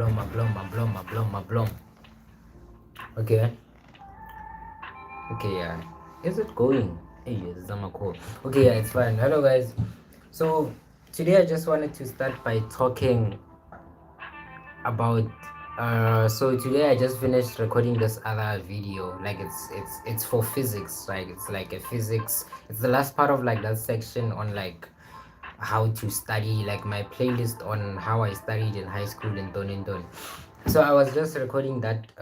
mablom. Okay. Okay, yeah. Is it going? Hey, it's cool. Okay, yeah, it's fine. Hello, guys. So today I just wanted to start by talking about. So today I just finished recording this other video. Like it's for physics. Like it's like a physics. It's the last part of like that section on like how to study, like my playlist on how I studied in high school in Don. So I was just recording that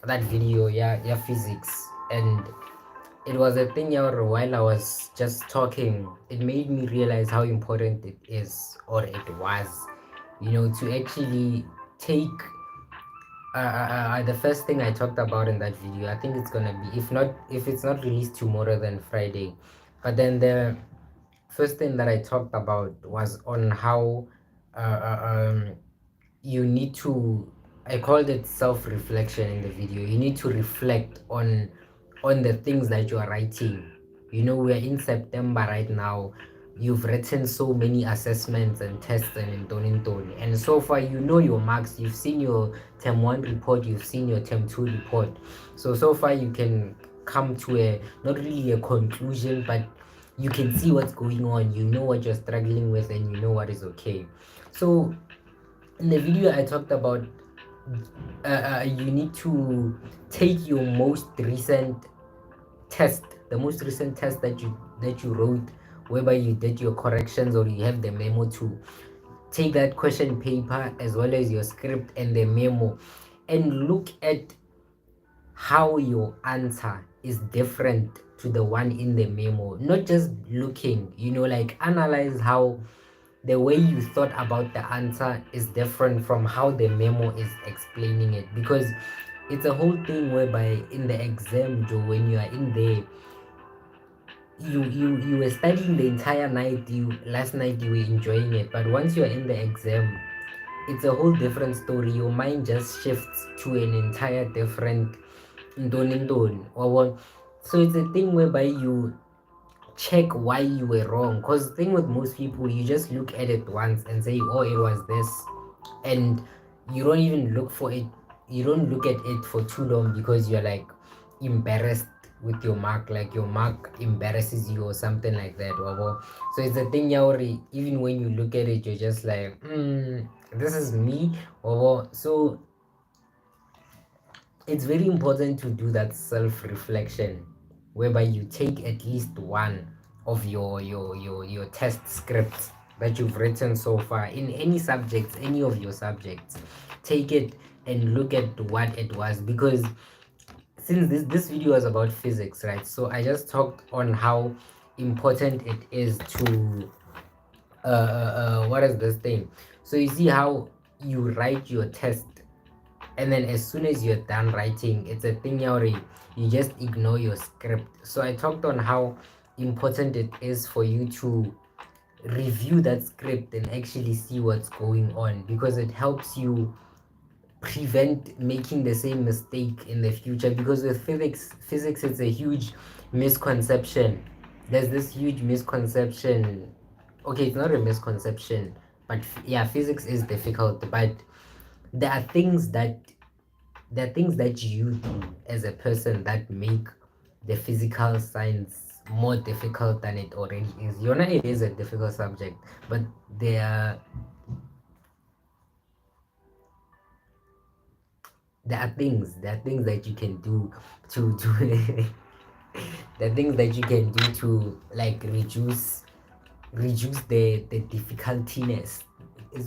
video, yeah, physics, and it was a thing yeah, while I was just talking, it made me realize how important it is, or it was, to actually take the first thing I talked about in that video. I think it's gonna be, if it's not released tomorrow, then Friday. But then the first thing that I talked about was on how uh, you need to, I called it self-reflection in the video. You need to reflect on the things that you are writing. We're in September right now. You've written so many assessments and tests and and so far your marks. You've seen your term 1 report, you've seen your term 2 report. So far you can come to a, not really a conclusion, but you can see what's going on. You know what you're struggling with, and you know what is okay. So in the video I talked about you need to take your most recent test, the most recent test that you wrote, whereby you did your corrections or you have the memo, to take that question paper as well as your script and the memo, and look at how your answer is different to the one in the memo. Not just looking, like analyze how the way you thought about the answer is different from how the memo is explaining it, because it's a whole thing whereby in the exam, Joe, when you are in there, you were studying the entire night, you last night you were enjoying it, but once you are in the exam, it's a whole different story. Your mind just shifts to an entire different ndoni or what. So it's a thing whereby you check why you were wrong, because the thing with most people, you just look at it once and say, oh, it was this, and you don't even look for it. You don't look at it for too long because you're like embarrassed with your mark, like your mark embarrasses you or something like that, wabo. So it's a thing, yauri, even when you look at it, you're just like, this is me, wabo. So it's very important to do that self-reflection, whereby you take at least one of your test scripts that you've written so far in any subjects, any of your subjects. Take it and look at what it was, because since this video was about physics, right? So I just talked on how important it is to what is this thing. So you see how you write your test, and then as soon as you're done writing, it's a thing you just ignore your script. So I talked on how important it is for you to review that script and actually see what's going on, because it helps you prevent making the same mistake in the future. Because with physics it's a huge misconception. There's this huge misconception. Okay, it's not a misconception, but yeah, physics is difficult, but there are things that you do as a person that make the physical science more difficult than it already is. It is a difficult subject, but there are things that you can do to there are things that you can do to like reduce the difficultiness.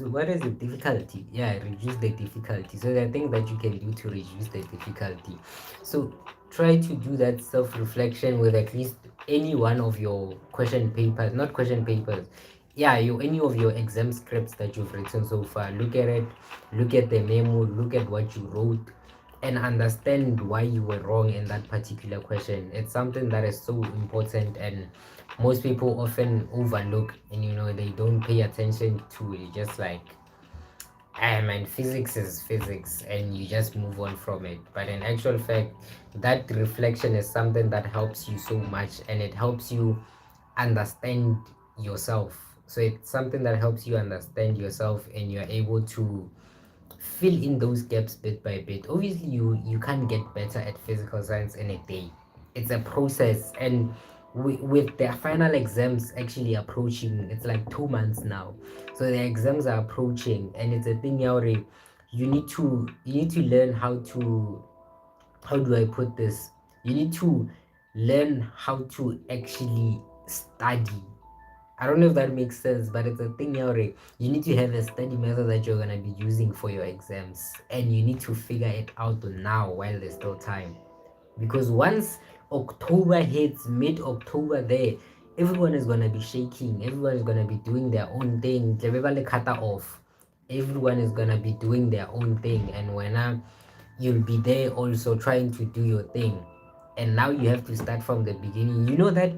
What is the difficulty? Yeah, reduce the difficulty. So there are things that you can do to reduce the difficulty. So try to do that self-reflection with at least any one of your question papers, not question papers, yeah, any of your exam scripts that you've written so far. Look at it, look at the memo, look at what you wrote, and understand why you were wrong in that particular question. It's something that is so important, and most people often overlook, and they don't pay attention to it. Just like, man, physics is physics, and you just move on from it. But in actual fact, that reflection is something that helps you so much, and it helps you understand yourself. So it's something that helps you understand yourself, and you're able to fill in those gaps bit by bit. Obviously you can't get better at physical science in a day. It's a process, and with the final exams actually approaching, it's like 2 months now, so the exams are approaching, and it's a thing Yauri, you need to learn how do I put this, you need to learn how to actually study. I don't know if that makes sense, but it's a thing, Yauri. You need to have a study method that you're gonna be using for your exams, and you need to figure it out now while there's still time. Because once October hits, mid October, there, everyone is gonna be shaking. Everyone is gonna be doing their own thing. Everybody cut off. Everyone is gonna be doing their own thing, and when you'll be there also trying to do your thing, and now you have to start from the beginning. You know that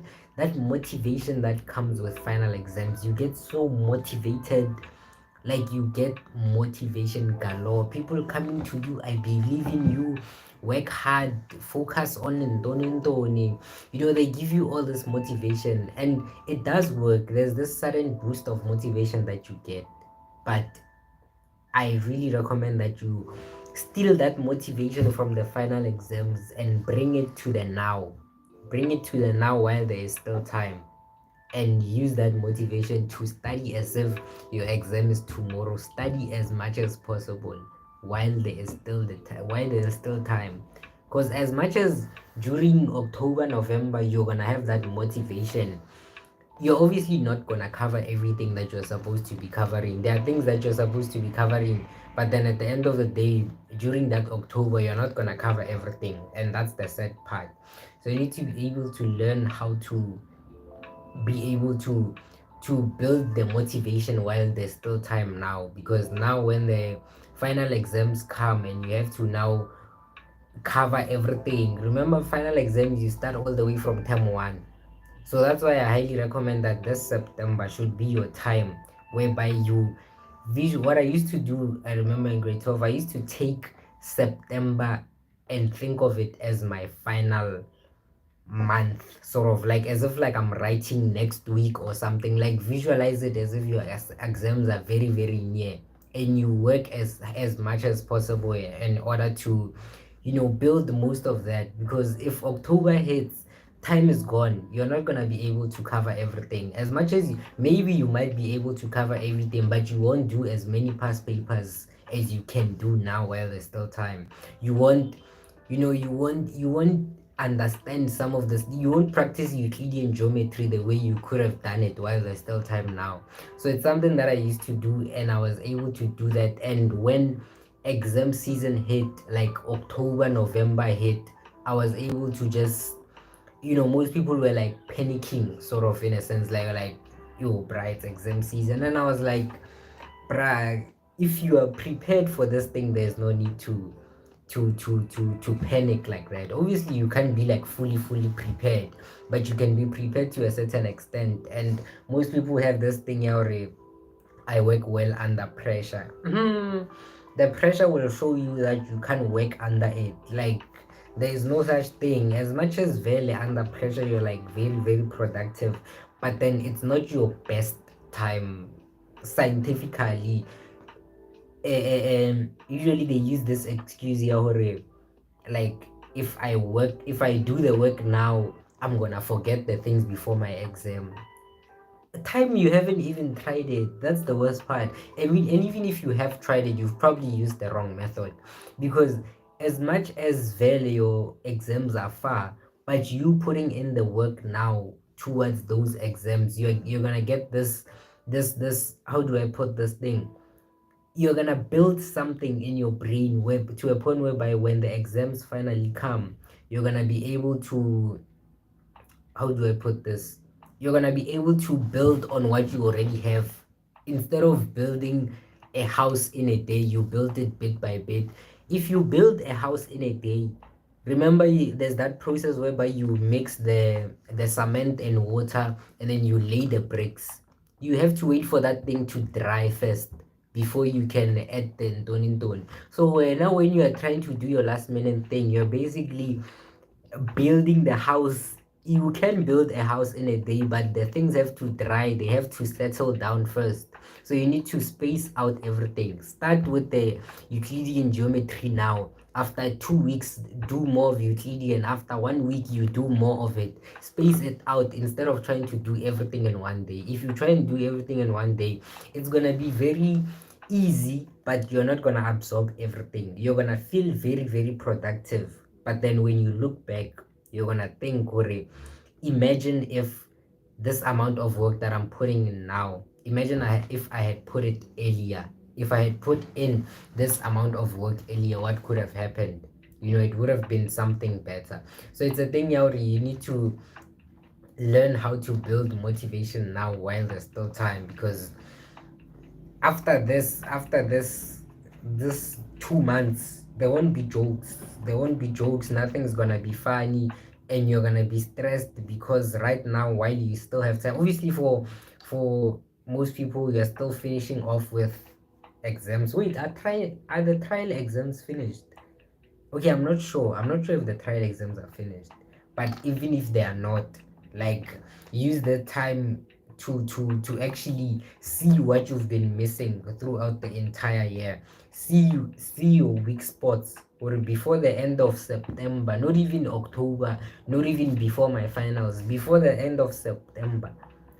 motivation that comes with final exams, you get so motivated, like you get motivation galore, people coming to you, I believe in you, work hard, focus on Ntoni. They give you all this motivation, and it does work. There's this sudden boost of motivation that you get, but I really recommend that you steal that motivation from the final exams and bring it to the now. Bring it to the now while there is still time. And use that motivation to study as if your exam is tomorrow. Study as much as possible while there is still time. Because as much as during October, November, you're gonna have that motivation, you're obviously not gonna cover everything that you're supposed to be covering. There are things that you're supposed to be covering, but then at the end of the day, during that October, you're not gonna cover everything, and that's the sad part. So you need to be able to learn how to be able to build the motivation while there's still time now, because now when the final exams come and you have to now cover everything. Remember, final exams you start all the way from term 1, so that's why I highly recommend that this September should be your time whereby you visual. What I used to do, I remember in grade 12, I used to take September and think of it as my final month, sort of like as if like I'm writing next week or something. Like visualize it as if your exams are very very near, and you work as much as possible in order to build most of that. Because if October hits, time is gone. You're not gonna be able to cover everything. As much as maybe you might be able to cover everything, but you won't do as many past papers as you can do now while there's still time. You won't you won't understand some of this. You won't practice Euclidean geometry the way you could have done it while there's still time now. So it's something that I used to do, and I was able to do that. And when exam season hit, like October, November hit, I was able to just, most people were like panicking, sort of, in a sense, like, yo, bruh, it's exam season. And I was like, bruh, if you are prepared for this thing, there's no need to panic like that. Obviously you can't be like fully prepared, but you can be prepared to a certain extent. And most people have this thing here, I work well under pressure. The pressure will show you that you can't work under it. Like, there is no such thing. As much as very under pressure you're like very very productive, but then it's not your best time scientifically. Usually they use this excuse here, like, if I do the work now, I'm gonna forget the things before my exam. Time you haven't even tried it. That's the worst part. And even if you have tried it, you've probably used the wrong method. Because as much as your exams are far, but you putting in the work now towards those exams, you're gonna get this how do I put this thing, you're gonna build something in your brain where, to a point whereby when the exams finally come, you're gonna be able to, how do I put this, you're gonna be able to build on what you already have. Instead of building a house in a day, you build it bit by bit. If you build a house in a day, remember, there's that process whereby you mix the cement and water, and then you lay the bricks. You have to wait for that thing to dry first before you can add the ntoni. So now when you are trying to do your last minute thing, you're basically building the house. You can build a house in a day, but the things have to dry, they have to settle down first. So you need to space out everything. Start with the Euclidean geometry now. After 2 weeks, do more of Euclidean. After 1 week, you do more of it. Space it out instead of trying to do everything in one day. If you try and do everything in one day, it's gonna be very easy, but you're not gonna absorb everything. You're gonna feel very, very productive. But then when you look back, you're gonna think, Kore, imagine if this amount of work that I'm putting in now, imagine if I had put it earlier. If I had put in this amount of work earlier, what could have happened? It would have been something better. So it's a thing, Yauri, you need to learn how to build motivation now while there's still time, because after this 2 months, there won't be jokes. Nothing's gonna be funny, and you're gonna be stressed, because right now, while you still have time, obviously for most people, you're still finishing off with exams. Wait, are the trial exams finished? Okay, I'm not sure if the trial exams are finished, but even if they are not, like, use the time to actually see what you've been missing throughout the entire year. See your weak spots, or before the end of September, not even October, not even before my finals, before the end of September.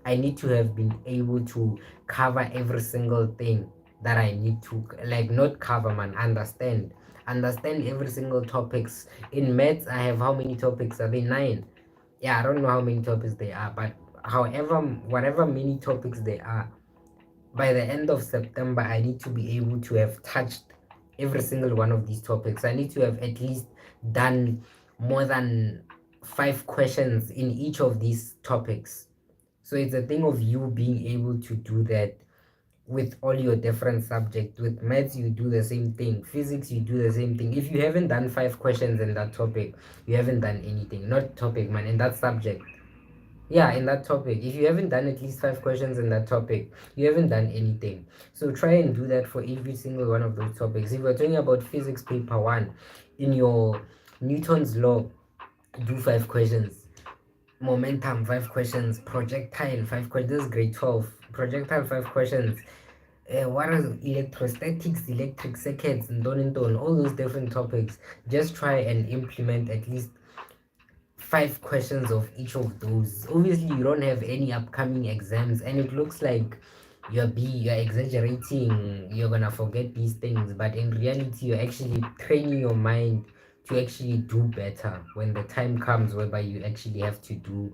I need to have been able to cover every single thing that I need to, like, not cover, man, understand every single topics. In maths, I have, how many topics are they? 9. Yeah, I don't know how many topics they are, but however, whatever many topics they are, by the end of September, I need to be able to have touched every single one of these topics. I need to have at least done more than 5 questions in each of these topics. So it's a thing of you being able to do that with all your different subjects. With maths, you do the same thing. Physics, you do the same thing. If you haven't done 5 questions in that topic, you haven't done anything. Not topic, man, in that subject. Yeah, in that topic. If you haven't done at least 5 questions in that topic, you haven't done anything. So try and do that for every single one of those topics. If we're talking about physics paper 1, in your Newton's law, do 5 questions. Momentum, 5 questions. Projectile, 5 questions. This is grade 12. Projectile, 5 questions. What are electrostatics, electric circuits, and all those different topics. Just try and implement at least 5 questions of each of those. Obviously, you don't have any upcoming exams, and it looks like you're exaggerating. You're gonna forget these things, but in reality, you're actually training your mind to actually do better when the time comes, whereby you actually have to do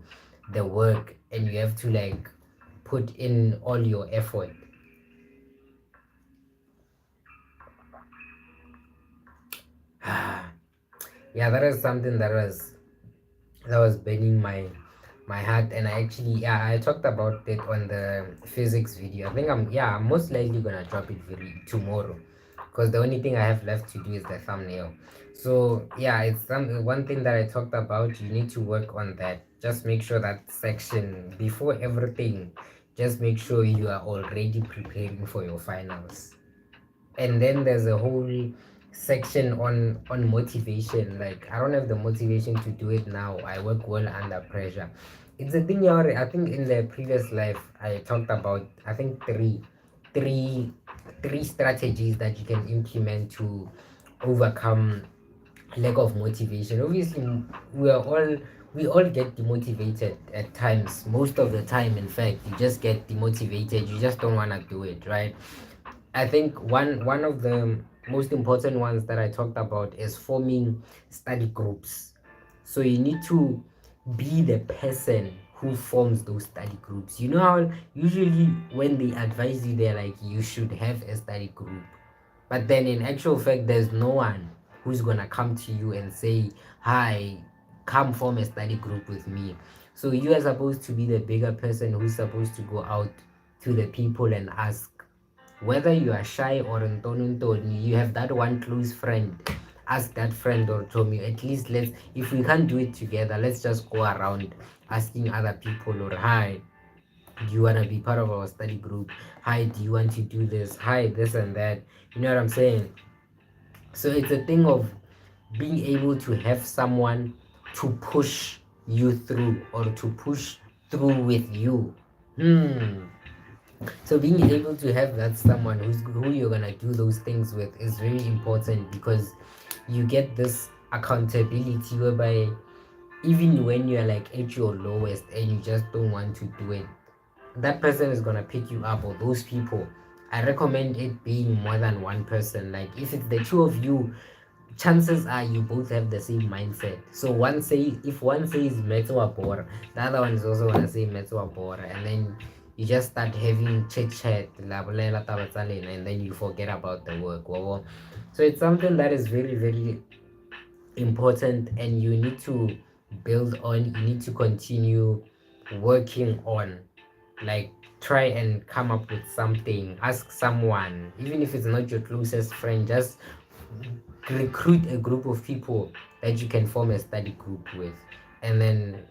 the work, and you have to, like, put in all your effort. Yeah, that is something that was burning my heart. And I actually, yeah, I talked about it on the physics video. I think I'm most likely gonna drop it very tomorrow, because the only thing I have left to do is the thumbnail. So yeah, it's one thing that I talked about. You need to work on that. Just make sure that section before everything, just make sure you are already preparing for your finals. And then there's a whole section on motivation. Like, I don't have the motivation to do it now. I work well under pressure. It's a thing, Yari. I think in the previous life I talked about, I think, three three strategies that you can implement to overcome lack of motivation. Obviously, we are all we all get demotivated at times. Most of the time, in fact, you just get demotivated. You just don't want to do it, right? I think one of the most important ones that I talked about is forming study groups. So you need to be the person who forms those study groups. You know how usually when they advise you, they're like, you should have a study group. But then in actual fact, there's no one who's gonna come to you and say, hi, come form a study group with me. So you are supposed to be the bigger person who's supposed to go out to the people and ask. Whether you are shy or Ntoni, you have that one close friend. Ask that friend or Tommy. At least if we can't do it together, let's just go around asking other people, or hi, do you want to be part of our study group? Hi, do you want to do this? Hi, this and that. You know what I'm saying? So it's a thing of being able to have someone to push you through, or to push through with you. So being able to have that someone who you're gonna do those things with is very important, because you get this accountability whereby even when you're like at your lowest and you just don't want to do it, that person is gonna pick you up, or those people. I recommend it being more than one person. Like if it's the two of you, chances are you both have the same mindset. So one say if one says metwa bora, the other one is also gonna say metwa bora, and then you just start having chit chat, la bolela taba tsa lena, and then you forget about the work. So it's something that is very, very important, and you need to build on, you need to continue working on. Like try and come up with something, ask someone, even if it's not your closest friend, just recruit a group of people that you can form a study group with, and then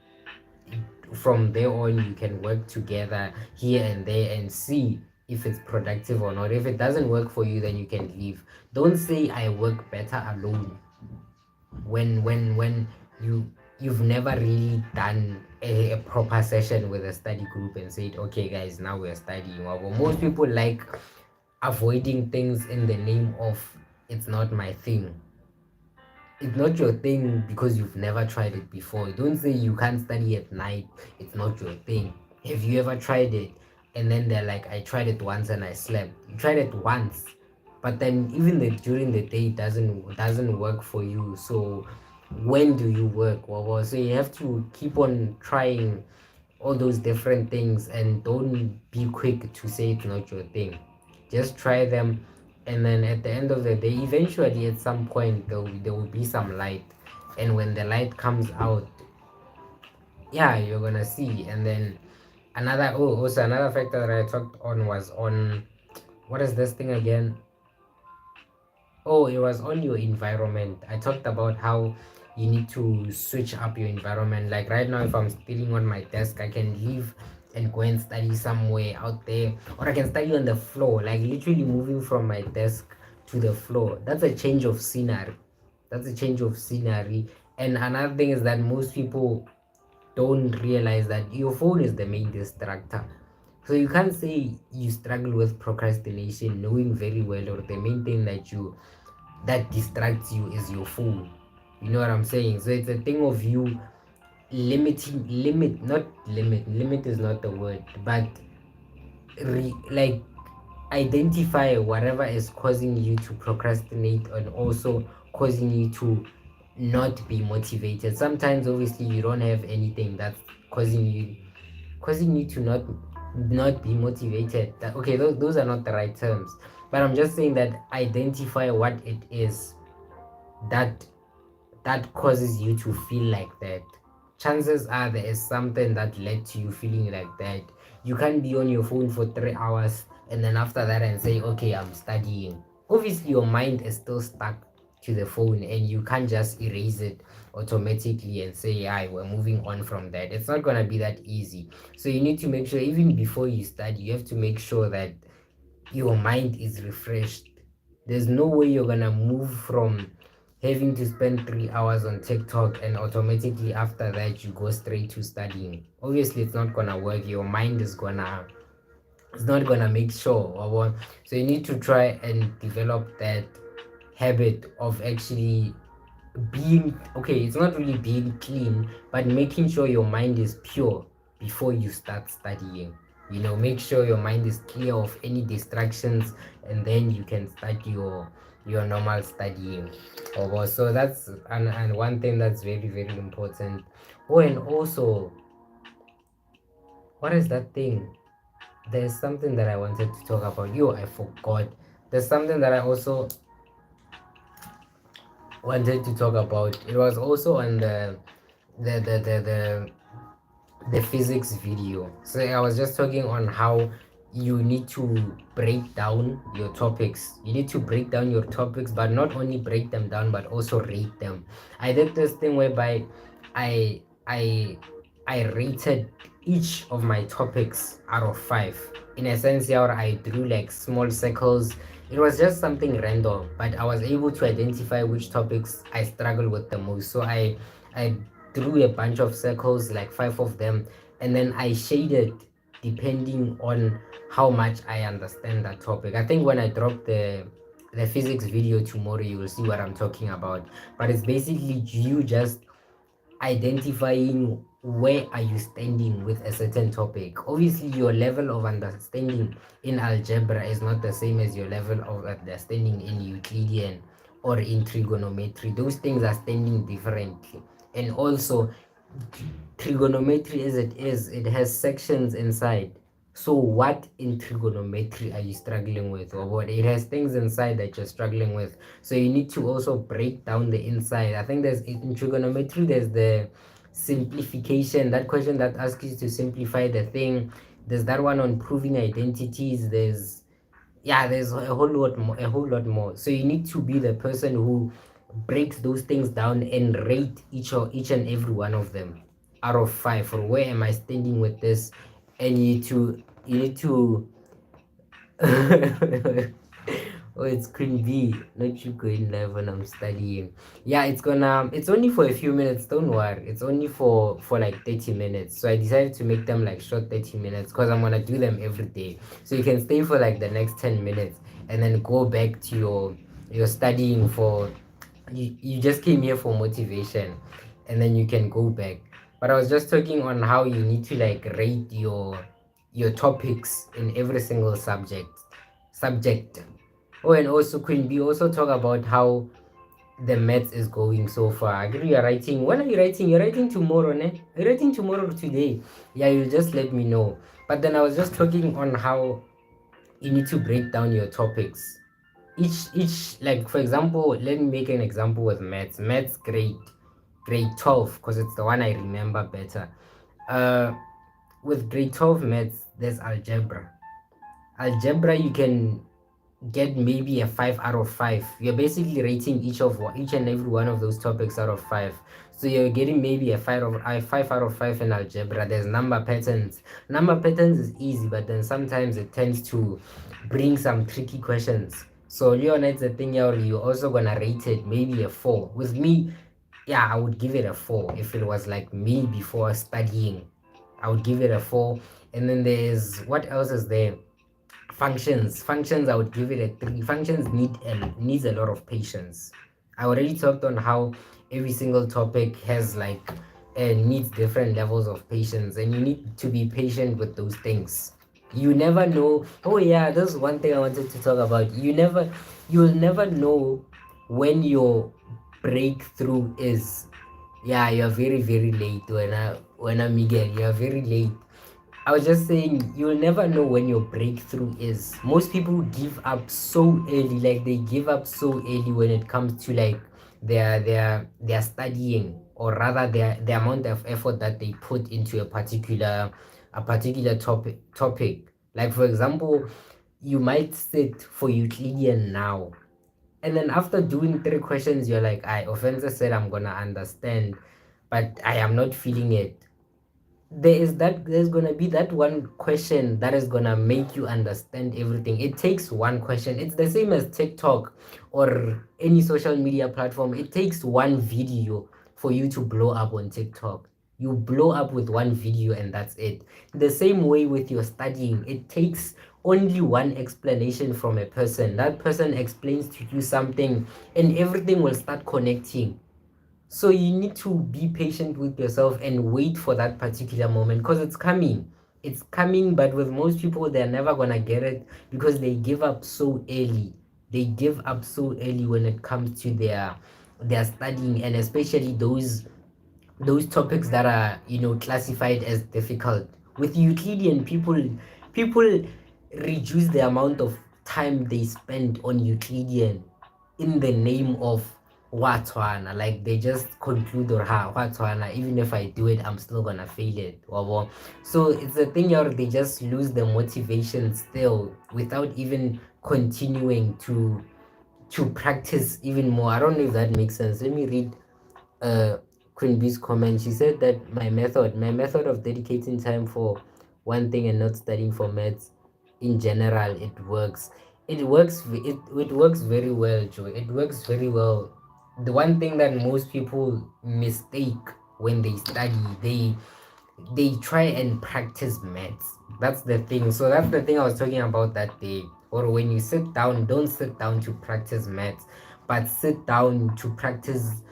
from there on you can work together here and there and see if it's productive or not. If it doesn't work for you, then you can leave. Don't say I work better alone when you've never really done a proper session with a study group and said, okay guys, now we're studying. Well, most people like avoiding things in the name of it's not my thing. It's not your thing because you've never tried it before. Don't say you can't study at night, it's not your thing. Have you ever tried it? And then they're like, I tried it once and I slept. You tried it once, but then even during the day doesn't work for you. So when do you work? So you have to keep on trying all those different things, and don't be quick to say it's not your thing. Just try them, and then at the end of the day, eventually at some point there will be some light, and when the light comes out, yeah, you're gonna see. And then also another factor that I talked on was on, what is this thing again? Oh, it was on your environment. I talked about how you need to switch up your environment. Like right now, if I'm sitting on my desk, I can leave and go and study somewhere out there, or I can study on the floor, like literally moving from my desk to the floor. That's a change of scenery. That's a change of scenery. And another thing is that most people don't realize that your phone is the main distractor. So you can't say you struggle with procrastination knowing very well, or the main thing that distracts you is your phone. You know what I'm saying? So it's a thing of you limit is not the word, but like identify whatever is causing you to procrastinate, and also causing you to not be motivated. Sometimes obviously you don't have anything that's causing you to not be motivated. That, okay, those are not the right terms, but I'm just saying that identify what it is that causes you to feel like that. Chances are there is something that led to you feeling like that. You can't be on your phone for 3 hours and then after that and say, okay, I'm studying. Obviously your mind is still stuck to the phone, and you can't just erase it automatically and say, yeah, we're moving on from that. It's not going to be that easy. So you need to make sure, even before you study, you have to make sure that your mind is refreshed. There's no way you're gonna move from having to spend 3 hours on TikTok and automatically after that you go straight to studying. Obviously, it's not gonna work. Your mind is gonna it's not gonna make sure or what. So you need to try and develop that habit of actually being okay. It's not really being clean, but making sure your mind is pure before you start studying. Make sure your mind is clear of any distractions, and then you can start your normal studying. So that's and one thing that's very, very important. Oh, and also, what is that thing? There's something that I wanted to talk about. I forgot. There's something that I also wanted to talk about. It was also on the the the the, the physics video. So I was just talking on how you need to break down your topics. You need to break down your topics, but not only break them down, but also rate them. I did this thing whereby I I I rated each of my topics out of 5. In a sense, yeah, I drew like small circles. It was just something random, but I was able to identify which topics I struggle with the most. So I drew a bunch of circles, like 5 of them, and then I shaded depending on how much I understand that topic. I think when I drop the physics video tomorrow, you will see what I'm talking about. But it's basically you just identifying where are you standing with a certain topic. Obviously, your level of understanding in algebra is not the same as your level of understanding in Euclidean or in trigonometry. Those things are standing differently. And also, trigonometry as it is, it has sections inside. So what in trigonometry are you struggling with, or what? It has things inside that you're struggling with. So you need to also break down the inside. I think there's in trigonometry there's the simplification, that question that asks you to simplify the thing. There's that one on proving identities. There's a whole lot more. So you need to be the person who breaks those things down and rate each and every one of them out of 5, or where am I standing with this. And you need to oh, it's Queen B, not you going live when I'm studying. Yeah, it's only for a few minutes, don't worry. It's only for like 30 minutes. So I decided to make them like short 30 minutes because I'm gonna do them every day. So you can stay for like the next 10 minutes and then go back to your studying for you just came here for motivation, and then you can go back. But I was just talking on how you need to like rate your topics in every single subject. Oh, and also Queen B also talk about how the maths is going so far. I agree, you're writing. When are you writing? You're writing tomorrow, ne? You're writing tomorrow or today? Yeah, you just let me know. But then I was just talking on how you need to break down your topics. Each like for example, let me make an example with maths grade 12, because it's the one I remember better. With grade 12 maths, there's algebra. You can get maybe a 5 out of 5. You're basically rating each and every one of those topics out of 5. So you're getting maybe a 5 out of 5 in algebra. There's number patterns is easy, but then sometimes it tends to bring some tricky questions. So Leon, it's a thing here, you're also gonna rate it maybe a 4. With me, yeah, I would give it a 4. If it was like me before studying, I would give it a 4. And then there's, what else is there? Functions, I would give it a 3. Functions needs a lot of patience. I already talked on how every single topic has like needs different levels of patience, and you need to be patient with those things. You never know. Oh yeah, there's one thing I wanted to talk about. You'll never know when your breakthrough is. Yeah, you're very very late when I Miguel, you're very late. I was just saying, you'll never know when your breakthrough is. Most people give up so early, like they give up so early when it comes to like their studying, or rather the amount of effort that they put into a particular topic. Like for example, you might sit for Euclidean now, and then after doing 3 questions, you're like, I Ofentse said I'm gonna understand, but I am not feeling it. There's gonna be that one question that is gonna make you understand everything. It takes one question. It's the same as TikTok or any social media platform. It takes one video for you to blow up on TikTok. You blow up with one video and that's it. The same way with your studying, it takes only one explanation from a person. That person explains to you something and everything will start connecting. So you need to be patient with yourself and wait for that particular moment, because it's coming. It's coming, but with most people, they're never gonna get it because they give up so early. They give up so early when it comes to their studying, and especially those topics that are classified as difficult. With Euclidean, people reduce the amount of time they spend on Euclidean in the name of Watwana. Like they just conclude or ha Watwana, even if I do it, I'm still gonna fail it. Wabo. So it's a thing where they just lose the motivation still without even continuing to practice even more. I don't know if that makes sense. Let me read uh Queen Bee's comment. She said that my method of dedicating time for one thing and not studying for maths in general, it works very well, Joe. It works very well. The one thing that most people mistake when they study, they try and practice maths. That's the thing. So that's the thing I was talking about that day. Or when you sit down, don't sit down to practice maths, but sit down to practice,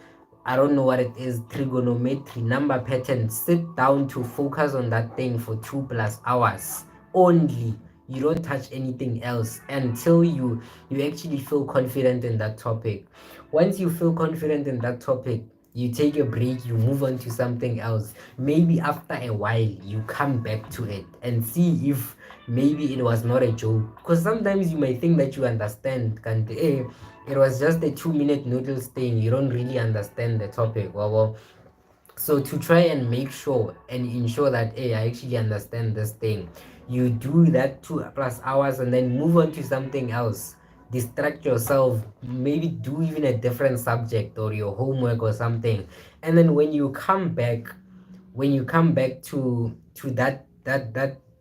I don't know what it is, trigonometry, number pattern. Sit down to focus on that thing for 2 plus hours only. You don't touch anything else until you actually feel confident in that topic. Once you feel confident in that topic, you take a break, you move on to something else. Maybe after a while, you come back to it and see if maybe it was not a joke. Because sometimes you might think that you understand, can't it was just a 2 minute noodles thing. You don't really understand the topic. So to try and make sure and ensure that hey, I actually understand this thing, you do that 2 plus hours and then move on to something else. Distract yourself, maybe do even a different subject or your homework or something. And then when you come back to that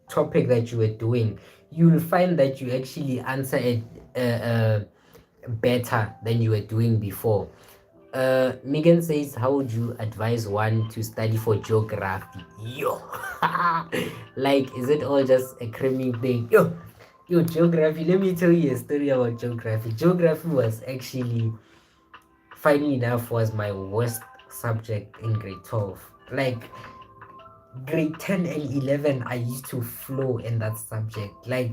topic that you were doing, you'll find that you actually answer it better than you were doing before. Megan says, how would you advise one to study for geography? Yo, like, is it all just a cramming thing? Yo, geography. Let me tell you a story about geography. Geography was actually, funny enough, was my worst subject in grade 12. Like, grade 10 and 11, I used to flow in that subject. Like,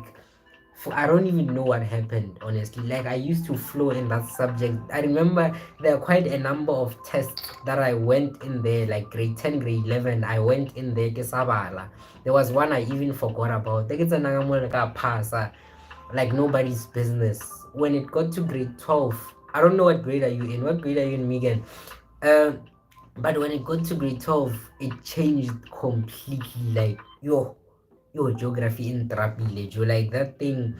I don't even know what happened, honestly. Like, I used to flow in that subject. I remember there are quite a number of tests that I went in there, like grade 10, grade 11. I went in there, ke sabala. There was one I even forgot about. Like, it's a nangamona ka pass, like nobody's business. When it got to grade 12, I don't know what grade are you in. What grade are you in, Megan? Um, but when it got to grade 12, it changed completely. Like, yo, geography in Trapile, like that thing.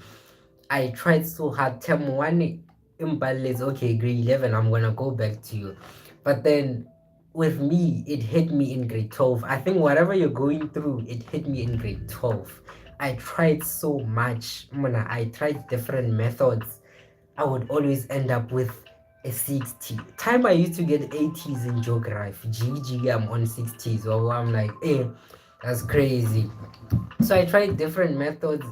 I tried so hard. Term one imbalance, okay, grade 11, I'm gonna go back to you. But then with me, it hit me in grade 12. I think whatever you're going through, it hit me in grade 12. I tried so much. I tried different methods. I would always end up with a 60. Time I used to get 80s in geography. GG, I'm on 60s. So I'm like, that's crazy. So I tried different methods,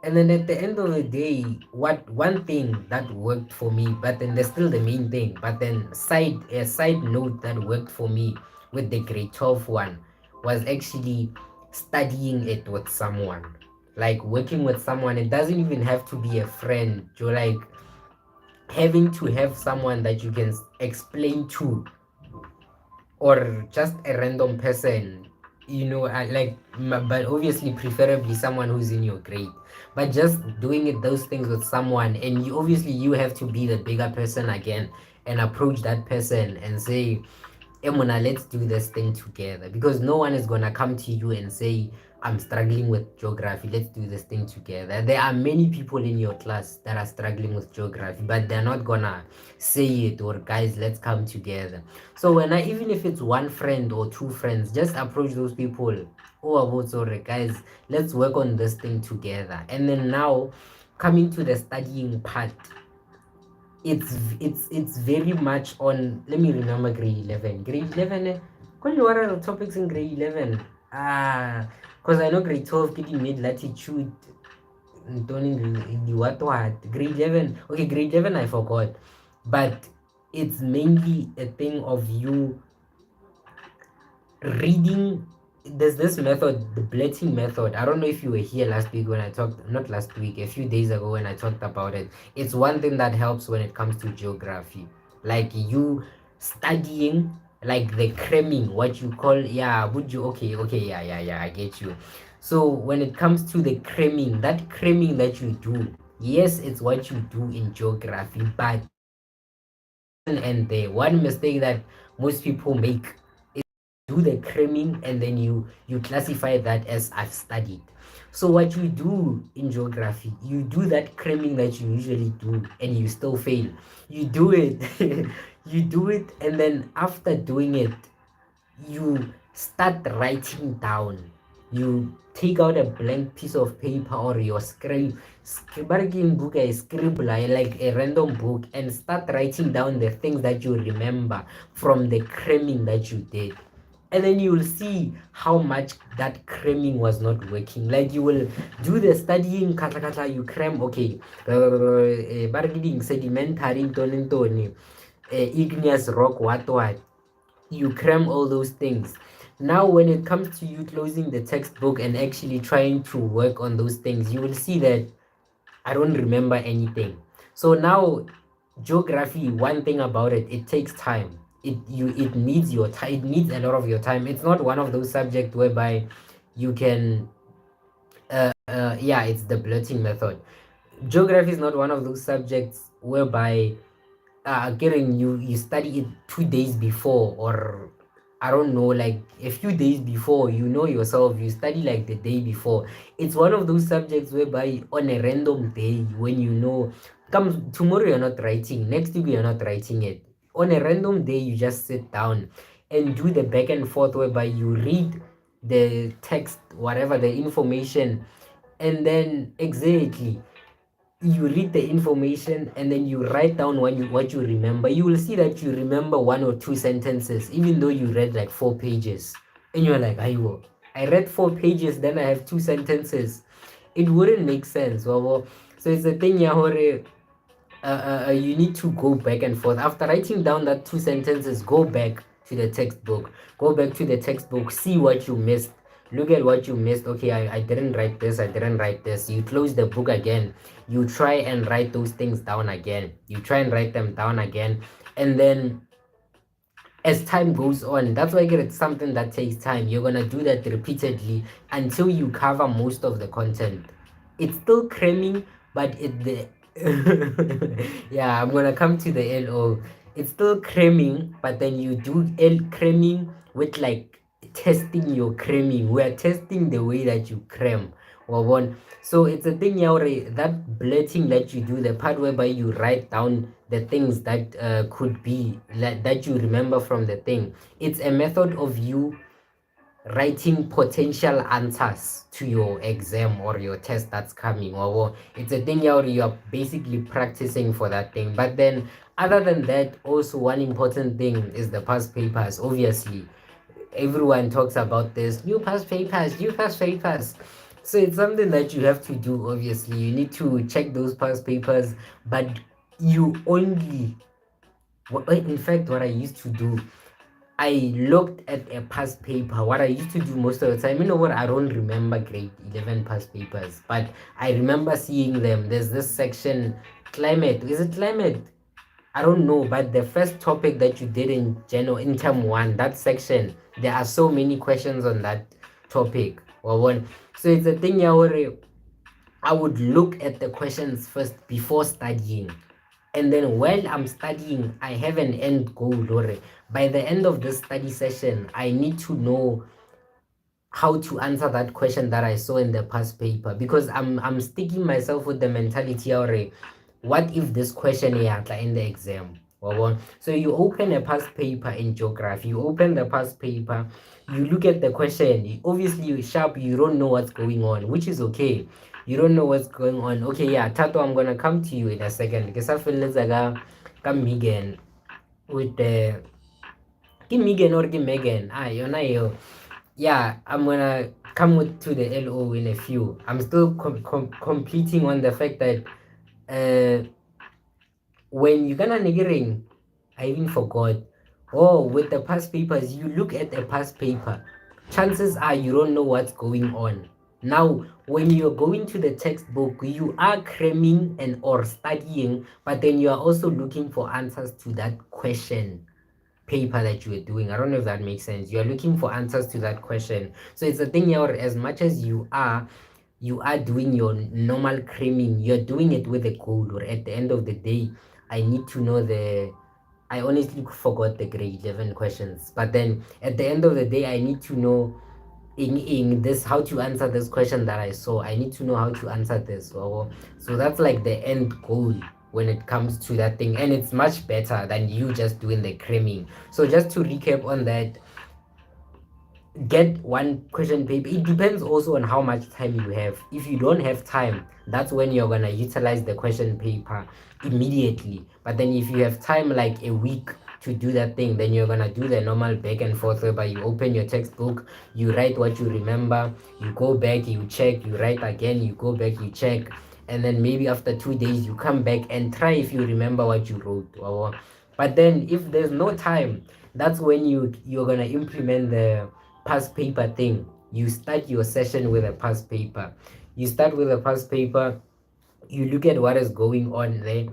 and then at the end of the day, what one thing that worked for me, but then there's still the main thing, but then a side note that worked for me with the grade 12 one was actually studying it with someone, like working with someone. It doesn't even have to be a friend. You're like having to have someone that you can explain to, or just a random person, but obviously preferably someone who's in your grade. But just doing those things with someone, and you have to be the bigger person again and approach that person and say, Emona, let's do this thing together, because no one is gonna come to you and say, I'm struggling with geography, let's do this thing together. There are many people in your class that are struggling with geography, but they're not gonna say it, or guys, let's come together. So even if it's one friend or two friends, just approach those people. Oh, about sorry guys, let's work on this thing together. And then now, coming to the studying part, it's very much on. Let me remember grade 11. Grade 11, what are the topics in grade 11? Because I know grade 12 getting made latitude, what grade 11. Okay, grade 11 I forgot, but it's mainly a thing of you reading. There's this method, the blurting method. I don't know if you were here last week when I talked, not last week, a few days ago when I talked about it. It's one thing that helps when it comes to geography, like you studying, like the cramming, what you call, yeah, would you, okay, yeah, I get you. So when it comes to the cramming, that cramming that you do, yes, it's what you do in geography, but and there, one mistake that most people make, do the cramming and then you classify that as I've studied. So what you do in geography, you do that cramming that you usually do and you still fail. You do it, you do it, and then after doing it, you start writing down. You take out a blank piece of paper or your scribbling book, a scribbler, like a random book, and start writing down the things that you remember from the cramming that you did. and then you will see how much that cramming was not working. Like you will do the studying kata kata, you cram, okay, bargaining sedimentary ntoni, igneous rock, what, you cram all those things. Now when it comes to you closing the textbook and actually trying to work on those things, you will see that I don't remember anything. So now geography, one thing about it, it takes time. It needs your time, it needs a lot of your time. It's not one of those subjects whereby you can yeah, it's the blurting method. Geography is not one of those subjects whereby getting you study it 2 days before, or I don't know, like a few days before, you know yourself, you study like the day before. It's one of those subjects whereby on a random day, when you know, comes tomorrow you're not writing, next week you're not writing it, on a random day you just sit down and do the back and forth, whereby you read the text, whatever the information, and then exactly you read the information and then you write down what you remember. You will see that you remember one or two sentences, even though you read like 4 pages. And you're like, I read 4 pages, then I have two sentences. It wouldn't make sense. So it's a thing, yeah, you need to go back and forth. After writing down that two sentences, go back to the textbook. Go back to the textbook, see what you missed. Look at what you missed. Okay, I didn't write this, I didn't write this. You close the book again. You try and write those things down again. You try and write them down again. And then as time goes on, that's why it's something that takes time. You're gonna do that repeatedly until you cover most of the content. It's still cramming, but the yeah, I'm gonna come to the LO. It's still cramming, but then you do L cramming with like testing your cramming. We are testing the way that you cram. Well, one. So it's a thing, Yaure, that blurting that you do, the part whereby you write down the things that could be like, that you remember from the thing. It's a method of you writing potential answers to your exam or your test that's coming, or it's a thing you're basically practicing for that thing. But then other than that, also one important thing is the past papers. Obviously everyone talks about this, new past papers, new past papers. So it's something that you have to do. Obviously you need to check those past papers, but you only, in fact, what I used to do, I looked at a past paper. What I used to do most of the time, you know what? I don't remember grade 11 past papers, but I remember seeing them. There's this section, climate. Is it climate? I don't know, but the first topic that you did in general in term one, that section, there are so many questions on that topic. Or one. So it's a thing, yeah, where I would look at the questions first before studying. And then while I'm studying, I have an end goal, Lore. By the end of this study session, I need to know how to answer that question that I saw in the past paper, because I'm sticking myself with the mentality, already. What if this question here in the exam? So you open a past paper in geography, you open the past paper, you look at the question. Obviously you're sharp, you don't know what's going on, which is okay. You don't know what's going on. Okay, yeah, Tato, I'm gonna come to you in a second. Because I feel like come again with the Megan or Megan. You're not you. Yeah, I'm gonna come to the LO in a few. I'm still completing on the fact that uh when you're gonna niggering, I even forgot. Oh, with the past papers, you look at a past paper, chances are you don't know what's going on. Now when you're going to the textbook, you are cramming and or studying, but then you are also looking for answers to that question paper that you were doing. I don't know if that makes sense. You are looking for answers to that question. So it's a thing here, as much as you are doing your normal cramming, you're doing it with a goal. Or at the end of the day, I need to know I honestly forgot the grade 11 questions, but then at the end of the day, I need to know in this how to answer this question that I saw. I need to know how to answer this. So that's like the end goal when it comes to that thing, and it's much better than you just doing the cramming. So just to recap on that, get one question paper. It depends also on how much time you have. If you don't have time, that's when you're gonna utilize the question paper immediately. But then if you have time like a week to do that thing, then you're gonna do the normal back and forth whereby you open your textbook, you write what you remember, you go back, you check, you write again, you go back, you check, and then maybe after 2 days you come back and try if you remember what you wrote. But then if there's no time, that's when you're gonna implement the past paper thing. You start your session with a past paper. You start with a past paper, you look at what is going on there,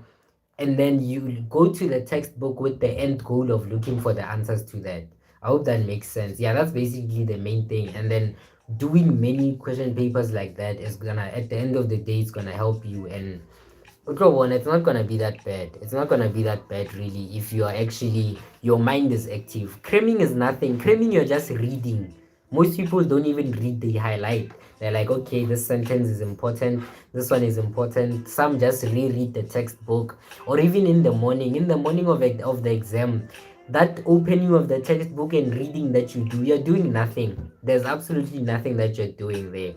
and then you go to the textbook with the end goal of looking for the answers to that. I hope that makes sense. Yeah, that's basically the main thing. And then doing many question papers like that is gonna, at the end of the day, it's gonna help you. And go one, it's not gonna be that bad. It's not gonna be that bad really if you are actually, your mind is active. Cramming is nothing. Cramming, you're just reading. Most people don't even read, the highlight. They're like, okay, this sentence is important, this one is important. Some just reread the textbook, or even in the morning. In the morning of the exam, that opening of the textbook and reading that you do, you're doing nothing. There's absolutely nothing that you're doing there.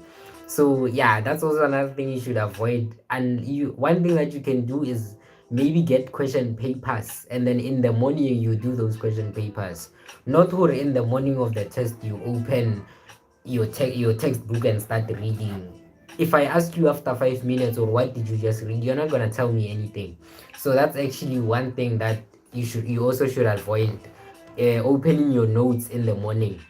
So yeah, that's also another thing you should avoid. And one thing that you can do is maybe get question papers, and then in the morning you do those question papers. Not where in the morning of the test you open your textbook and start reading. If I ask you after 5 minutes, or what did you just read, you're not gonna tell me anything. So that's actually one thing that you also should avoid, opening your notes in the morning.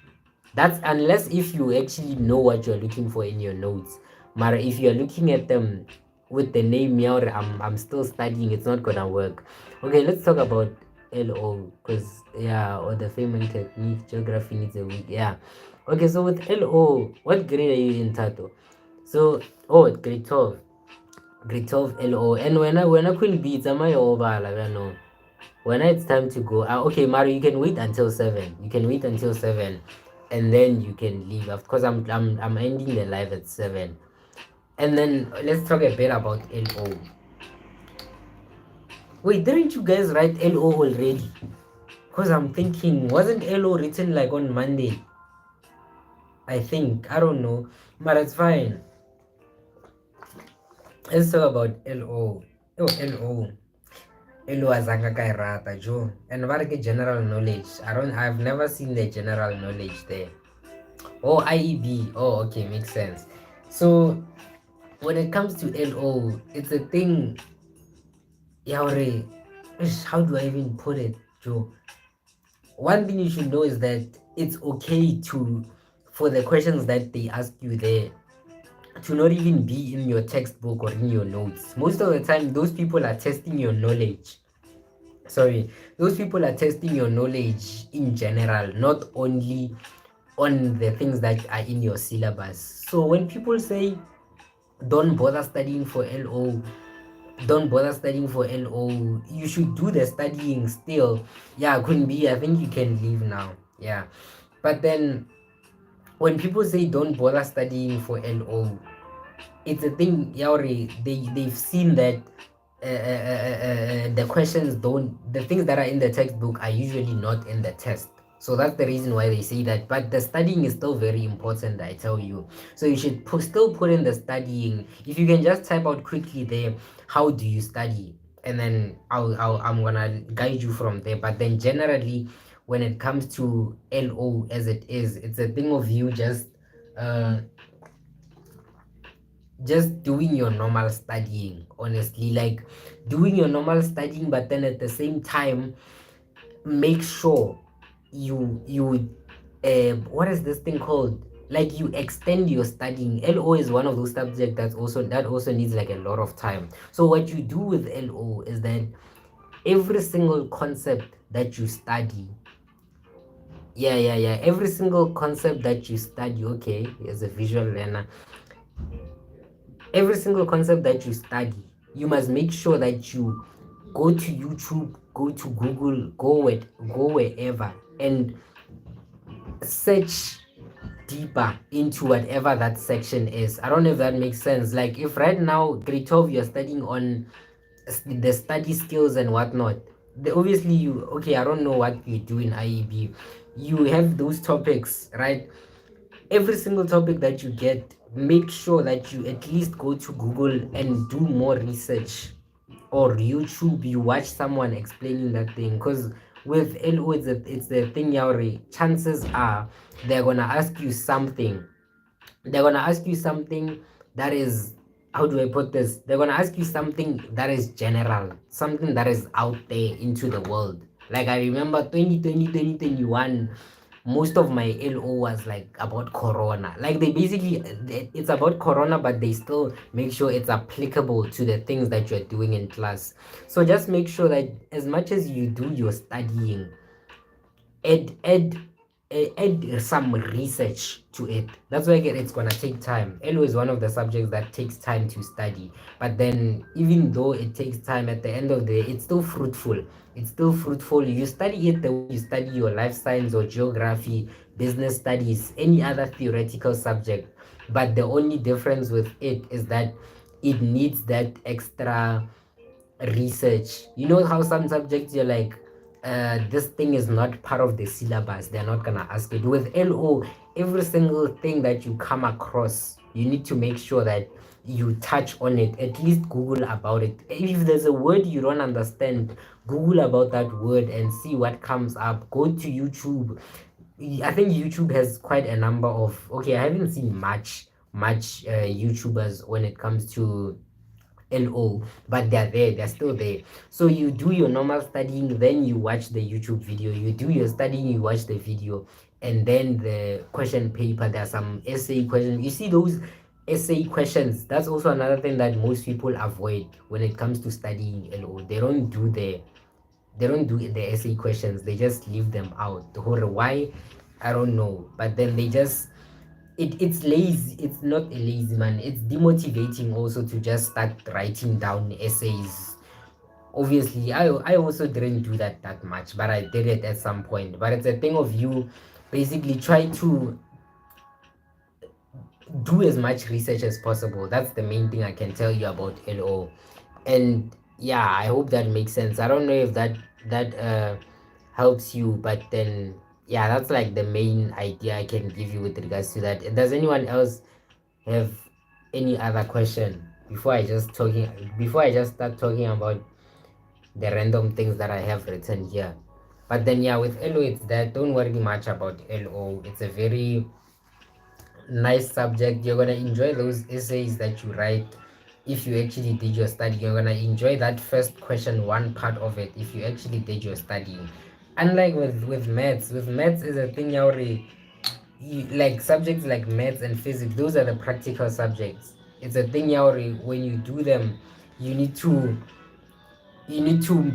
That's unless if you actually know what you're looking for in your notes. But if you're looking at them with the name Miaur, I'm still studying, it's not gonna work. Okay, let's talk about LO, because yeah, or the framing technique, geography needs a week. Yeah. Okay, so with LO, what grade are you in, Tato? So grade 12. Grade 12 LO. And when I couldn't beat am I over, like I know. When it's time to go, okay, Mario, you can wait until 7. You can wait until 7, and then you can leave. Of course, I'm ending the live at 7. And then let's talk a bit about LO. Wait, didn't you guys write LO already? Because I'm thinking, wasn't LO written like on Monday? I think. I don't know. But it's fine. Let's talk about LO. Oh, LO. LO azanga kai rata, Joe. And what general knowledge? I've never seen the general knowledge there. Oh, IEB. Oh, okay, makes sense. So when it comes to LO, it's a thing. Yaure, how do I even put it, Joe? One thing you should know is that it's okay for the questions that they ask you there to not even be in your textbook or in your notes. Most of the time, those people are testing your knowledge. Sorry, those people are testing your knowledge in general, not only on the things that are in your syllabus. So when people say don't bother studying for LO, don't bother studying for LO, you should do the studying still. Yeah, couldn't be. I think you can leave now. Yeah. But then when people say don't bother studying for LO, it's a thing, Yauri, they've seen that the questions don't, the things that are in the textbook are usually not in the test. So that's the reason why they say that. But the studying is still very important, I tell you. So you should still put in the studying. If you can just type out quickly there, how do you study? And then I'm gonna guide you from there. But then generally, when it comes to LO as it is, it's a thing of you uh just doing your normal studying, honestly, like doing your normal studying, but then at the same time make sure you what is this thing called, like you extend your studying. LO is one of those subjects that also needs like a lot of time. So what you do with LO is that every single concept that you study, every single concept that you study, okay, as a visual learner, every single concept that you study, you must make sure that you go to YouTube, go to Google, go wherever, and search deeper into whatever that section is. I don't know if that makes sense. Like if right now grade 12 you're studying on the study skills and whatnot, obviously you, okay, I don't know what you do in IEB, you have those topics, right? Every single topic that you get, make sure that you at least go to Google and do more research, or YouTube, you watch someone explaining that thing. Because with LO, it's the thing, Yauri. Chances are they're gonna ask you something. They're gonna ask you something that is, how do I put this? They're gonna ask you something that is general, something that is out there into the world. Like I remember 2020, 2021, most of my LO was like about corona. Like they basically, it's about corona, but they still make sure it's applicable to the things that you're doing in class. So just make sure that as much as you do your studying, add add add some research to it. That's why again it's gonna take time. LO is one of the subjects that takes time to study, but then even though it takes time, at the end of the day it's still fruitful. It's still fruitful. You study it the way you study your life science or geography, business studies, any other theoretical subject, but the only difference with it is that it needs that extra research. You know how some subjects you're like, this thing is not part of the syllabus, they're not gonna ask it. With LO, every single thing that you come across, you need to make sure that you touch on it, at least Google about it. If there's a word you don't understand, Google about that word and see what comes up. Go to YouTube. I think YouTube has quite a number of, okay, I haven't seen much YouTubers when it comes to LO, but they're there, they're still there. So you do your normal studying, then you watch the YouTube video. You do your studying, you watch the video, and then the question paper. There's some essay questions. You see those essay questions. That's also another thing that most people avoid when it comes to studying LO. They don't do the essay questions. They just leave them out. The whole why, I don't know. But then they just, it's lazy. It's not a lazy, man. It's demotivating also to just start writing down essays. Obviously I also didn't do that much, but I did it at some point. But it's a thing of you basically try to do as much research as possible. That's the main thing I can tell you about LO. And yeah, I hope that makes sense. I don't know if that helps you, but then yeah, that's like the main idea I can give you with regards to that. Does anyone else have any other question before I just start talking about the random things that I have written here? But then yeah, with LO it's that, don't worry much about LO. It's a very nice subject. You're gonna enjoy those essays that you write if you actually did your study. You're gonna enjoy that first question, one part of it, if you actually did your studying. Unlike with maths is a thing you already, like subjects like maths and physics, those are the practical subjects. It's a thing you already, when you do them, you need to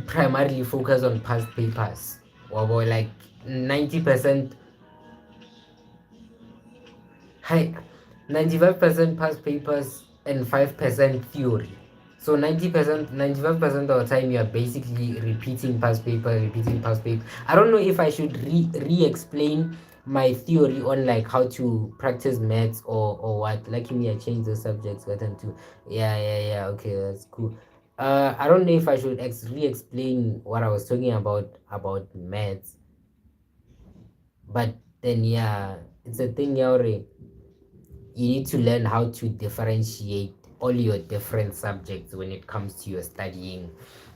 primarily focus on past papers, or like 90%, high 95% past papers and 5% theory. So 90%, 95% of the time you are basically repeating past paper. I don't know if I should re-explain my theory on like how to practice maths or what. Like me, I changed the subjects gotten to, yeah, okay, that's cool. I don't know if I should re-explain what I was talking about maths, but then yeah, it's a thing, Yauri. You need to learn how to differentiate all your different subjects when it comes to your studying.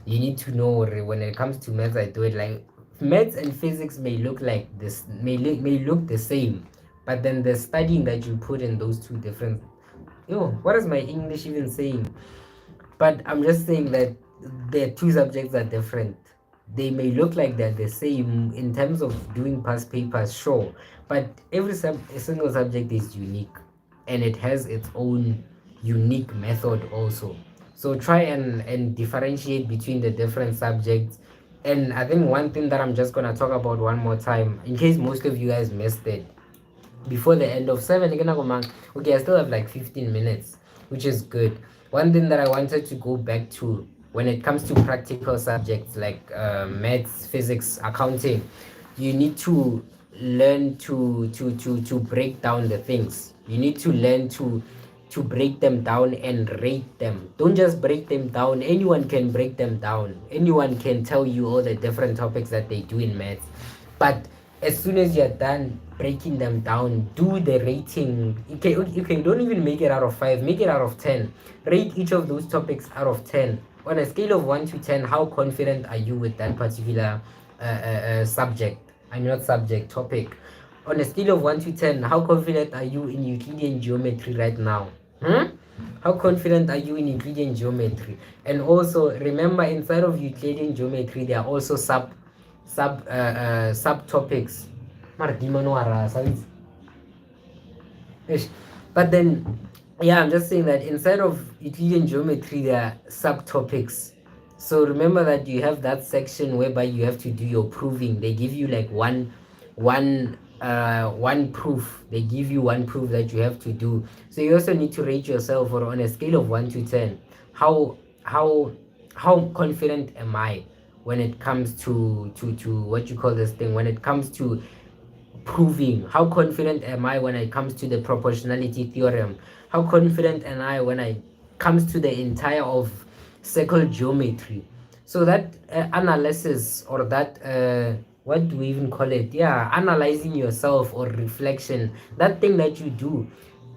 You need to know when it comes to maths, I do it like maths and physics may look like this, may look the same, but then the studying that you put in those two different, yo, what is my English even saying? But I'm just saying that the two subjects are different. They may look like they're the same in terms of doing past papers, sure, but a single subject is unique, and it has its own unique method also. So try and differentiate between the different subjects. And I think one thing that I'm just gonna talk about one more time, in case most of you guys missed it, before the end of 7 okay, I still have like 15 minutes, which is good. One thing that I wanted to go back to when it comes to practical subjects like maths, physics, accounting, you need to learn to break down the things. You need to learn to break them down and rate them. Don't just break them down. Anyone can break them down. Anyone can tell you all the different topics that they do in maths, but as soon as you're done breaking them down, do the rating. You can don't even make it out of 5, make it out of 10. Rate each of those topics out of 10. On a scale of 1 to 10, how confident are you with that particular subject. I mean, not subject, topic. On a scale of 1 to 10, how confident are you in Euclidean geometry right now? Hmm? How confident are you in Euclidean geometry? And also remember, inside of Euclidean geometry, there are also subtopics. Mara di mano ara, Ish. But then, yeah, I'm just saying that inside of Euclidean geometry, there are subtopics. So remember that you have that section whereby you have to do your proving. They give you like one proof. They give you one proof that you have to do. So you also need to rate yourself, or on a scale of 1 to 10, how how how confident am I when it comes to what you call this thing, when it comes to proving. How confident am I when it comes to the proportionality theorem? How confident am I when it comes to the entire of circle geometry? So that analysis, or that what do we even call it, yeah, analyzing yourself or reflection, that thing that you do,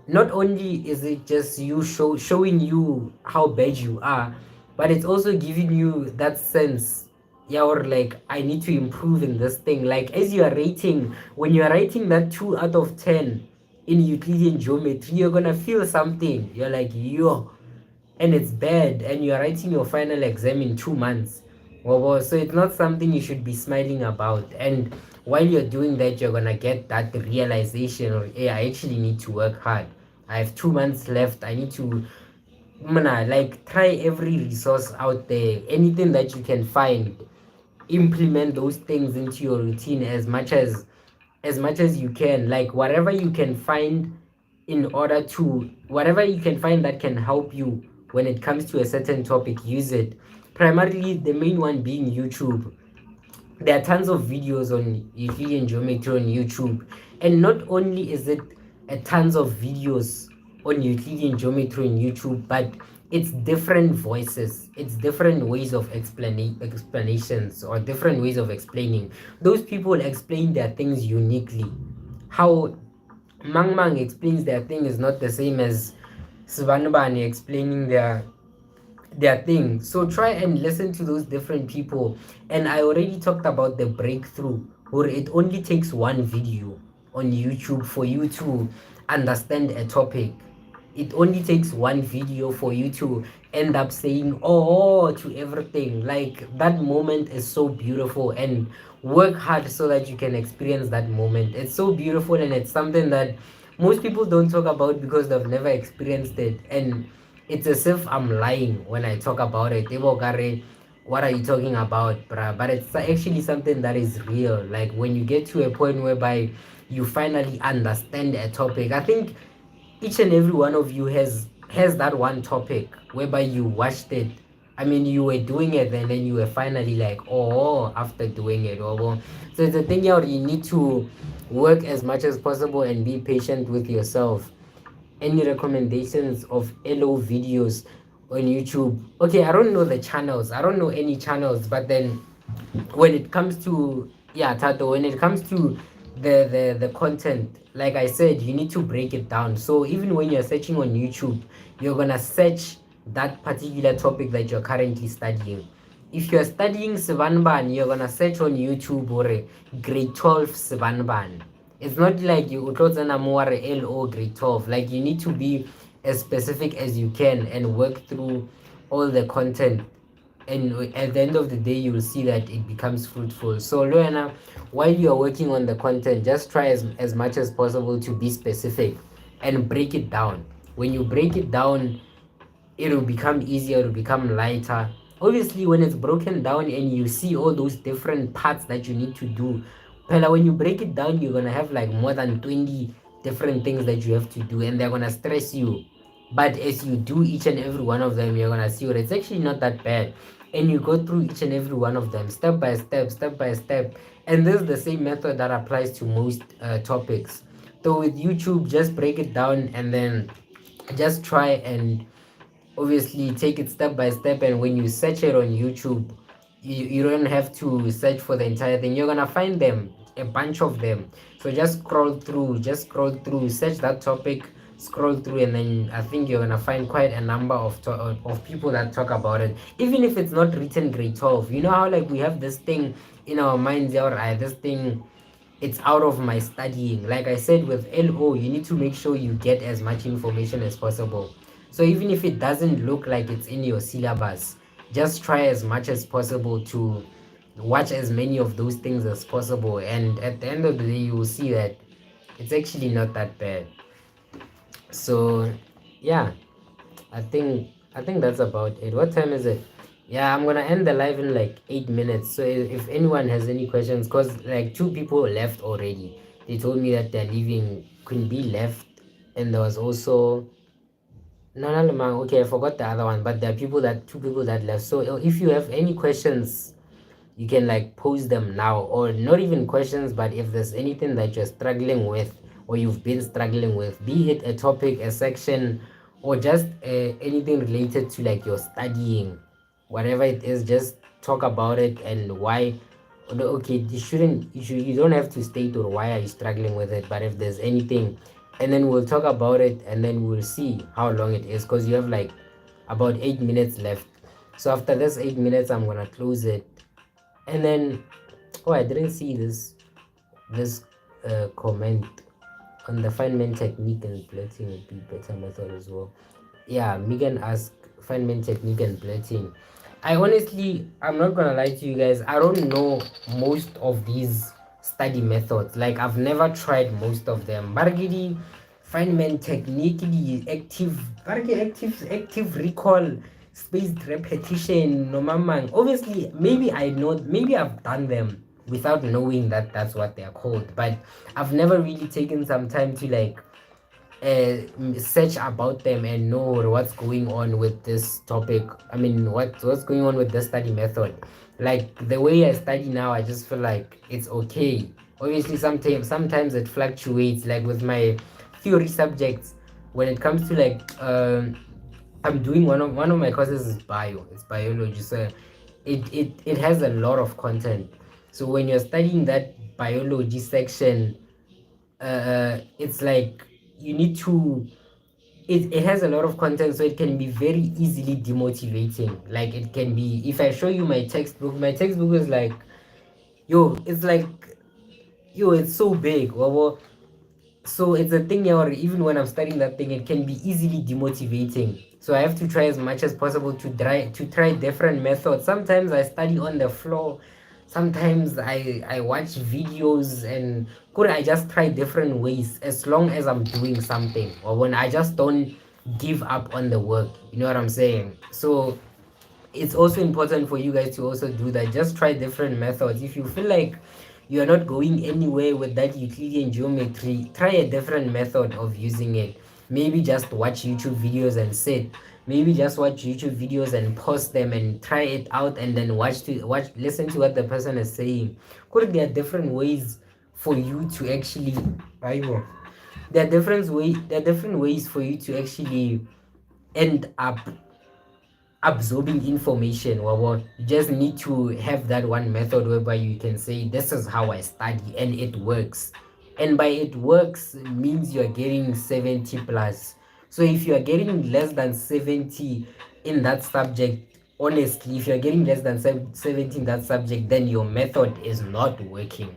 not only is it just you showing you how bad you are, but it's also giving you that sense, yeah, or like, I need to improve in this thing. Like, as you are rating, when you are rating that 2 out of 10 in Euclidean geometry, you're gonna feel something. You're like, yo, and it's bad, and you're writing your final exam in 2 months. Well, so it's not something you should be smiling about. And while you're doing that, you're gonna get that realization, or hey, I actually need to work hard. I have 2 months left. I need to, like, try every resource out there, anything that you can find, implement those things into your routine as much as you can, like whatever you can find, in order to whatever you can find that can help you when it comes to a certain topic, use it. Primarily, the main one being YouTube. There are tons of videos on Euclidean geometry on YouTube, and not only is it a tons of videos on Euclidean geometry on YouTube, but it's different voices, it's different ways of explanations, or different ways of explaining. Those people explain their things uniquely. How Mang Mang explains their thing is not the same as Svanbani explaining their thing. So try and listen to those different people. And I already talked about the breakthrough, where it only takes one video on YouTube for you to understand a topic. It only takes one video for you to end up saying oh to everything. Like, that moment is so beautiful, and work hard so that you can experience that moment. It's so beautiful, and it's something that most people don't talk about because they've never experienced it. And it's as if I'm lying when I talk about it. Ebo kare, what are you talking about, bruh? But it's actually something that is real. Like, when you get to a point whereby you finally understand a topic, I think each and every one of you has that one topic whereby you watched it. I mean, you were doing it, and then you were finally like, oh, after doing it. Oh, so it's a thing here, you need to work as much as possible and be patient with yourself. Any recommendations of LO videos on YouTube? Okay, I don't know the channels. I don't know any channels, but then when it comes to, yeah, Tato, when it comes to the content, like I said, you need to break it down. So even when you're searching on YouTube, you're gonna search that particular topic that you're currently studying. If you're studying Sivanban, you're gonna search on YouTube or grade 12 Sivanban. It's not like you utlozana more LO grade 12. Like, you need to be as specific as you can and work through all the content, and at the end of the day, you will see that it becomes fruitful. So Loena, while you are working on the content, just try as much as possible to be specific and break it down. When you break it down, it'll become easier, it'll become lighter. Obviously, when it's broken down and you see all those different parts that you need to do, Pella, when you break it down, you're gonna have like more than 20 different things that you have to do, and they're gonna stress you. But as you do each and every one of them, you're gonna see what it's actually not that bad. And you go through each and every one of them step by step, step by step. And this is the same method that applies to most topics. So with YouTube, just break it down, and then just try and obviously take it step by step. And when you search it on YouTube, you don't have to search for the entire thing. You're gonna find them, a bunch of them. So just scroll through, search that topic, scroll through, and then I think you're gonna find quite a number of people that talk about it, even if it's not written grade 12. You know how like we have this thing in our minds, or this thing, it's out of my studying. Like I said, with LO, you need to make sure you get as much information as possible. So even if it doesn't look like it's in your syllabus, just try as much as possible to watch as many of those things as possible, and at the end of the day you will see that it's actually not that bad. So yeah, I think that's about it. What time is it? Yeah, I'm gonna end the live in like 8 minutes. So if anyone has any questions, cause like two people left already. They told me that they're leaving. Queen B left, and there was also Nana Lemang. Okay, I forgot the other one, but there are two people that left. So if you have any questions, you can like pose them now, or not even questions, but if there's anything that you're struggling with or you've been struggling with, be it a topic, a section, or just anything related to like your studying, whatever it is, just talk about it and why. Okay, you don't have to state or why are you struggling with it, but if there's anything, and then we'll talk about it, and then we'll see how long it is, because you have like about 8 minutes left. So after this 8 minutes, I'm gonna close it, and then, oh, I didn't see this comment on the Feynman technique and blurting would be better method as well. Yeah, Megan asked Feynman technique and blurting. I'm not gonna lie to you guys. I don't know most of these study methods. Like I've never tried most of them. Bargidi, Feynman technique, the active recall, spaced repetition, no mamang. Obviously, maybe I've done them without knowing that that's what they're called. But I've never really taken some time to like search about them and know what's going on with this topic. I mean, what's going on with the study method. Like the way I study now, I just feel like it's okay. Obviously, sometimes it fluctuates. Like with my theory subjects, when it comes to like I'm doing one of my courses is bio. It's biology, so it has a lot of content. So when you're studying that biology section, it's like you need to it has a lot of content, so it can be very easily demotivating. Like it can be, if I show you my textbook is like, yo, it's like, yo, it's so big. Well, so it's a thing here, or even when I'm studying that thing, it can be easily demotivating. So I have to try as much as possible to try different methods. Sometimes I study on the floor, sometimes I watch videos, and could I just try different ways as long as I'm doing something, or when I just don't give up on the work. You know what I'm saying? So it's also important for you guys to also do that. Just try different methods. If you feel like you're not going anywhere with that Euclidean geometry, try a different method of using it. Maybe just watch YouTube videos and sit. Maybe just watch YouTube videos and pause them and try it out, and then listen to what the person is saying. Could there are different ways for you to actually Aibo. There are different ways for you to actually end up absorbing information. Well, you just need to have that one method whereby you can say this is how I study and it works. And by it works means you're getting 70 plus. So if you are getting less than 70 in that subject, honestly, if you're getting less than 70 in that subject, then your method is not working.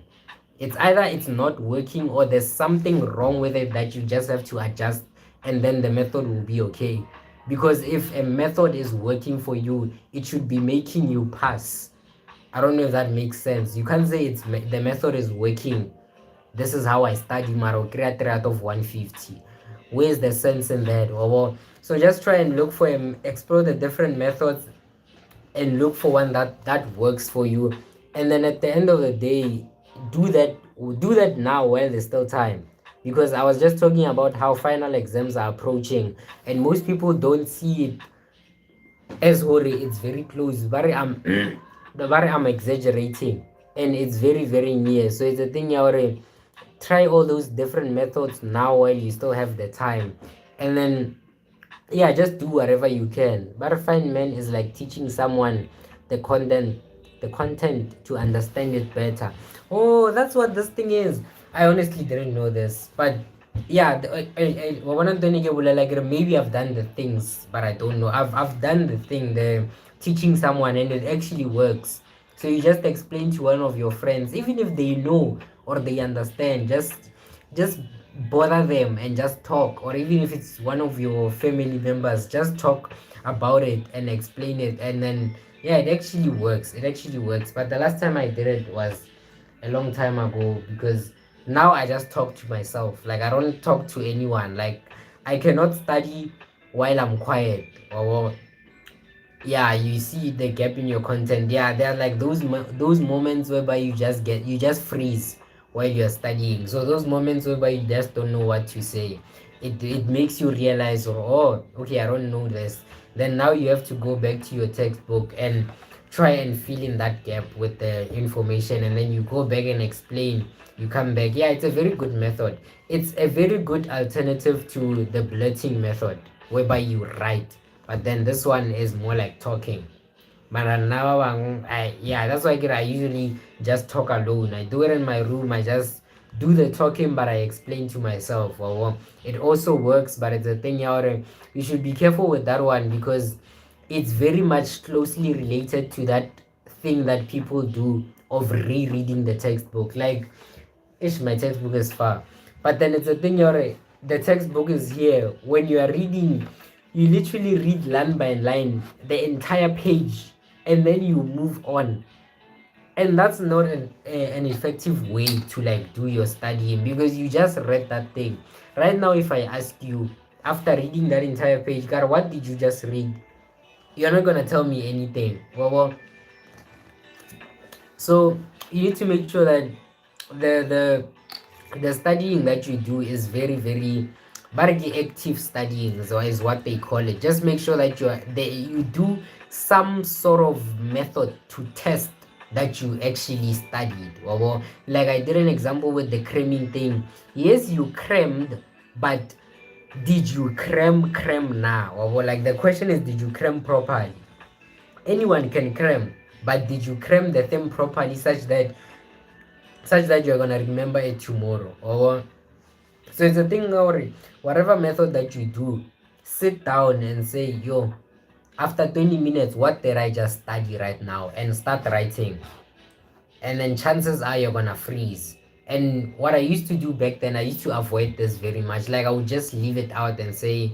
It's either it's not working, or there's something wrong with it that you just have to adjust, and then the method will be okay. Because if a method is working for you, it should be making you pass. I don't know if that makes sense. You can't say the method is working. This is how I study Maro, create 3 out of 150. Where's the sense in that? So just try and look for explore the different methods, and look for one that works for you. And then at the end of the day, do that now while there's still time. Because I was just talking about how final exams are approaching, and most people don't see it as worry. It's very close, very the very I'm exaggerating, and it's very very near. So it's a thing you already try all those different methods now while you still have the time. And then yeah, just do whatever you can. Butterfine Man is like teaching someone the content to understand it better. Oh, that's what this thing is. I honestly didn't know this, but Yeah, one of the like maybe I've done the things, but I don't know. I've done the thing, the teaching someone, and it actually works. So you just explain to one of your friends, even if they know or they understand, just bother them and just talk. Or even if it's one of your family members, just talk about it and explain it, and then yeah, it actually works. It actually works. But the last time I did it was a long time ago, because now I just talk to myself. Like I don't talk to anyone. Like I cannot study while I'm quiet. Or yeah, you see the gap in your content. Yeah, there are like those moments whereby you just freeze while you're studying. So those moments whereby you just don't know what to say. It makes you realize, oh, okay, I don't know this. Then now you have to go back to your textbook and try and fill in that gap with the information, and then you go back and explain. You come back. Yeah, it's a very good method. It's a very good alternative to the blurting method, whereby you write, but then this one is more like talking. But now yeah, that's why I usually just talk alone. I do it in my room. I just do the talking, but I explain to myself. Well, it also works, but it's a thing you should be careful with that one, because it's very much closely related to that thing that people do of rereading the textbook. Like, ish, my textbook is far, but then it's a thing the textbook is here. When you are reading, you literally read line by line the entire page, and then you move on. And that's not an effective way to like do your studying, because you just read that thing. Right now, if I ask you, after reading that entire page, God, what did you just read? You're not gonna tell me anything. So you need to make sure that the the studying that you do is very very active studying, so is what they call it. Just make sure that you do some sort of method to test that you actually studied. Like I did an example with the cramming thing. Yes, you crammed, but did you cram now? Like the question is, did you cram properly? Anyone can cram, but did you cram the thing properly, such that you're gonna remember it tomorrow? Or so it's a thing, or whatever method that you do, sit down and say, yo, after 20 minutes, what did I just study right now? And start writing. And then chances are you're gonna freeze. And what I used to do back then, I used to avoid this very much. Like I would just leave it out and say,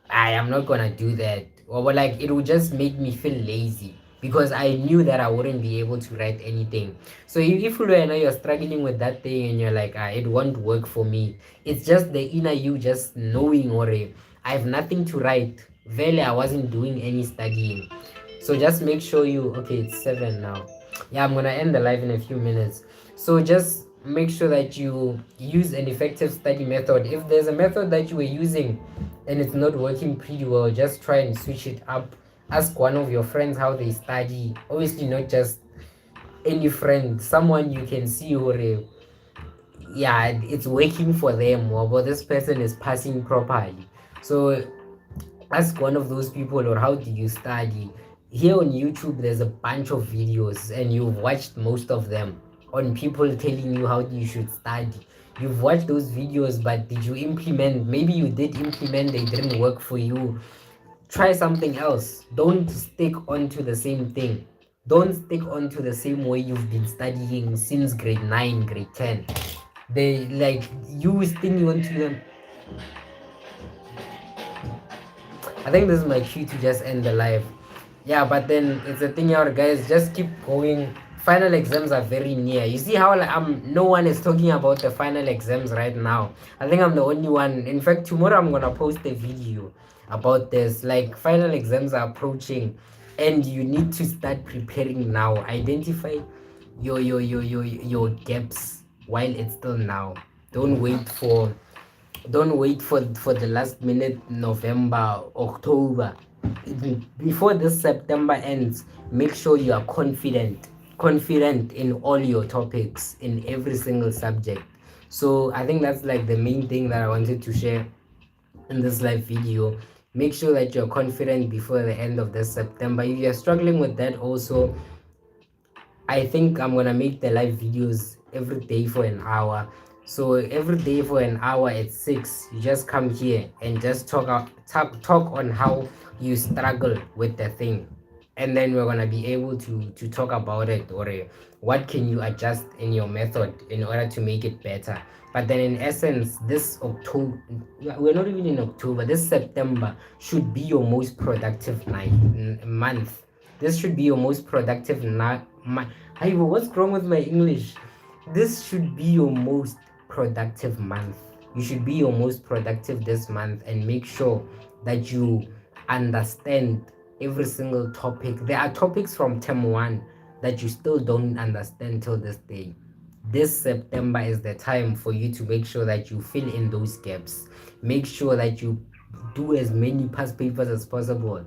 I am not gonna do that. Or like it would just make me feel lazy, because I knew that I wouldn't be able to write anything. So if you know you're struggling with that thing and you're like, it won't work for me, it's just the inner you just knowing, or I have nothing to write. Really, I wasn't doing any studying. So just make sure okay, it's 7 now. Yeah, I'm gonna end the live in a few minutes. So just make sure that you use an effective study method. If there's a method that you were using and it's not working pretty well, just try and switch it up. Ask one of your friends how they study. Obviously, not just any friend, someone you can see who yeah, it's working for them, or this person is passing properly. So ask one of those people, or how do you study? Here on YouTube there's a bunch of videos, and you've watched most of them, on people telling you how you should study. You've watched those videos, but did you implement? Maybe you did implement, they didn't work for you. Try something else. Don't stick onto the same thing. Don't stick onto the same way you've been studying since grade 9, grade 10. They like you sting onto them. I think this is my cue to just end the live. Yeah, but then it's a thing out, guys. Just keep going. Final exams are very near. You see how like, no one is talking about the final exams right now. I think I'm the only one. In fact, tomorrow I'm gonna post a video about this. Like final exams are approaching, and you need to start preparing now. Identify your gaps while it's still now. Don't wait for don't wait for the last minute, November, October. Before this September ends, make sure you are confident in all your topics, in every single subject. So I think that's like the main thing that I wanted to share in this live video. Make sure that you're confident before the end of this September. If you're struggling with that also, I think I'm gonna make the live videos every day for an hour. So every day for an hour at 6, you just come here and just talk on how you struggle with the thing, and then we're gonna be able to talk about it, or what can you adjust in your method in order to make it better. But then in essence, this October, we're not even in October, this September should be your most productive month. This should be your most productive month. Hey, what's wrong with my English? This should be your most productive month. You should be your most productive this month, and make sure that you understand every single topic. There are topics from term 1 that you still don't understand till this day. This September is the time for you to make sure that you fill in those gaps. Make sure that you do as many past papers as possible.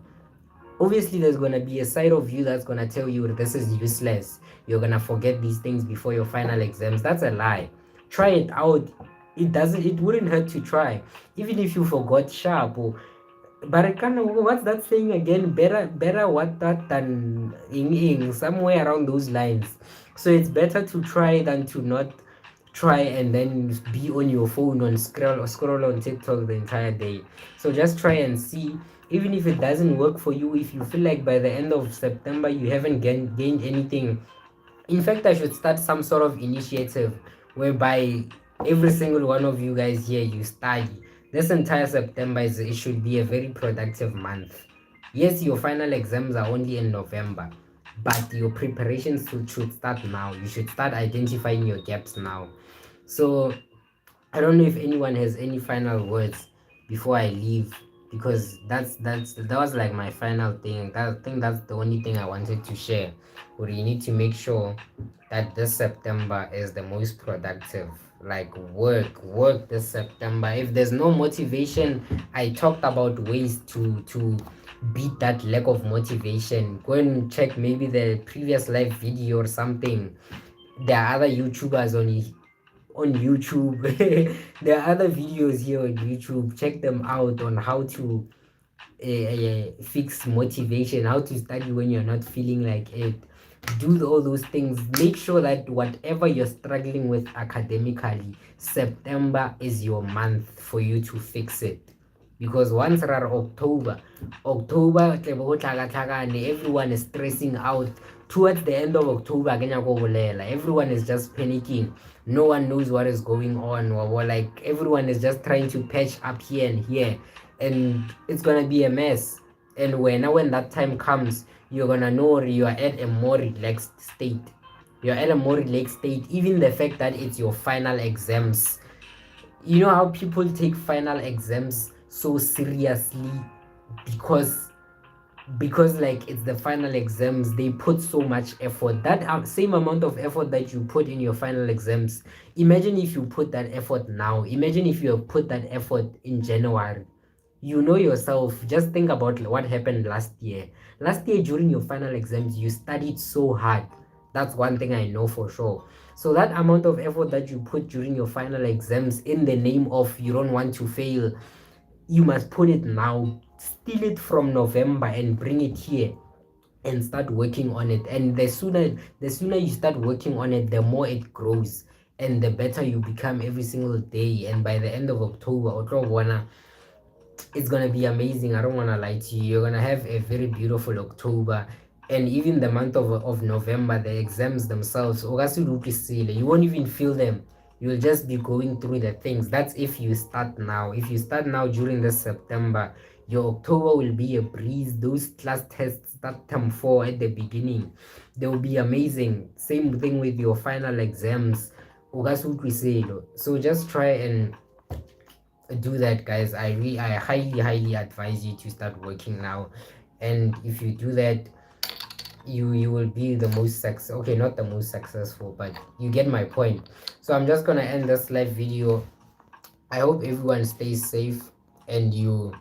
Obviously, there's gonna be a side of you that's gonna tell you this is useless. You're gonna forget these things before your final exams. That's a lie. Try it out. It wouldn't hurt to try. Even if you forgot sharp, or but I can't know what's that saying again. Better what that than ing somewhere around those lines. So it's better to try than to not try and then be on your phone and scroll on TikTok the entire day. So just try and see. Even if it doesn't work for you, if you feel like by the end of September you haven't gained anything, in fact, I should start some sort of initiative whereby every single one of you guys here, you study. This entire September it should be a very productive month. Yes, your final exams are only in November, but your preparations should start now. You should start identifying your gaps now. So I don't know if anyone has any final words before I leave, because that was like my final thing. I think that's the only thing I wanted to share. But you need to make sure that this September is the most productive. Like work this September. If there's no motivation, I talked about ways to beat that lack of motivation. Go and check maybe the previous live video or something. There are other YouTubers on YouTube. There are other videos here on YouTube. Check them out on how to fix motivation, how to study when you're not feeling like it. Do all those things. Make sure that whatever you're struggling with academically, September is your month for you to fix it. Because once around October, everyone is stressing out. Towards the end of October, everyone is just panicking. No one knows what is going on, or like everyone is just trying to patch up here and here, and it's gonna be a mess. And when that time comes, you're gonna know you are at a more relaxed state. You're at a more relaxed state. Even the fact that it's your final exams, you know how people take final exams so seriously, because like it's the final exams, they put so much effort. That same amount of effort that you put in your final exams, imagine if you put that effort now. Imagine if you have put that effort in January. You know yourself, just think about what happened last year during your final exams. You studied so hard. That's one thing I know for sure. So that amount of effort that you put during your final exams, in the name of you don't want to fail, you must put it now. Steal it from November and bring it here and start working on it. And the sooner you start working on it, the more it grows and the better you become every single day. And by the end of October, it's gonna be amazing. I don't wanna lie to you. You're gonna have a very beautiful October, and even the month of November, the exams themselves, you won't even feel them. You'll just be going through the things. That's if you start now. If you start now during this September, your October will be a breeze. Those class tests that term 4 at the beginning, they will be amazing. Same thing with your final exams. So just try and do that, guys. I highly advise you to start working now. And if you do that, you will be the most okay, not the most successful, but you get my point. So I'm just gonna end this live video. I hope everyone stays safe, and you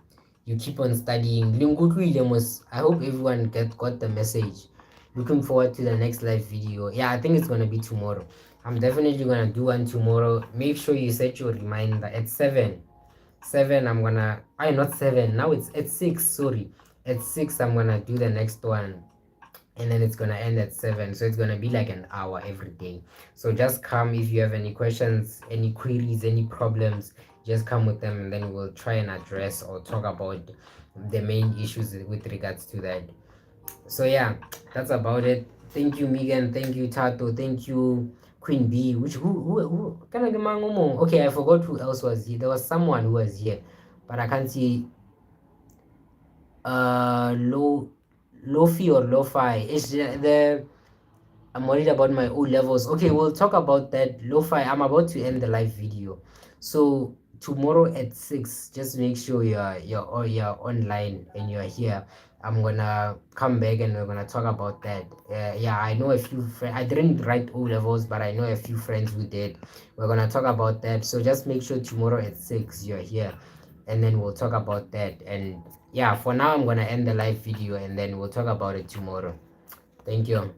keep on studying. I hope everyone got the message. Looking forward to the next live video. Yeah, I think it's gonna be tomorrow. I'm definitely gonna do one tomorrow. Make sure you set your reminder at 7. I'm gonna, I not 7 now, it's at 6. Sorry, at 6 I'm gonna do the next one. and then it's gonna end at 7, so it's gonna be like an hour every day. So just come if you have any questions, any queries, any problems, just come with them, and then we'll try and address or talk about the main issues with regards to that. So yeah, that's about it. Thank you, Megan. Thank you, Tato. Thank you, Queen B. Which who can I get my ngomong? Okay, I forgot who else was here. There was someone who was here, but I can't see. Lofi or Lo-fi. It's the I'm worried about my O levels. Okay, we'll talk about that. Lo-fi. I'm about to end the live video. So tomorrow at 6, just make sure you're online and you're here. I'm gonna come back and we're gonna talk about that. Yeah, I know a few friends. I didn't write O levels, but I know a few friends who did. We're gonna talk about that. So just make sure tomorrow at 6 you're here, and then we'll talk about that. And yeah, for now I'm gonna end the live video and then we'll talk about it tomorrow. Thank you.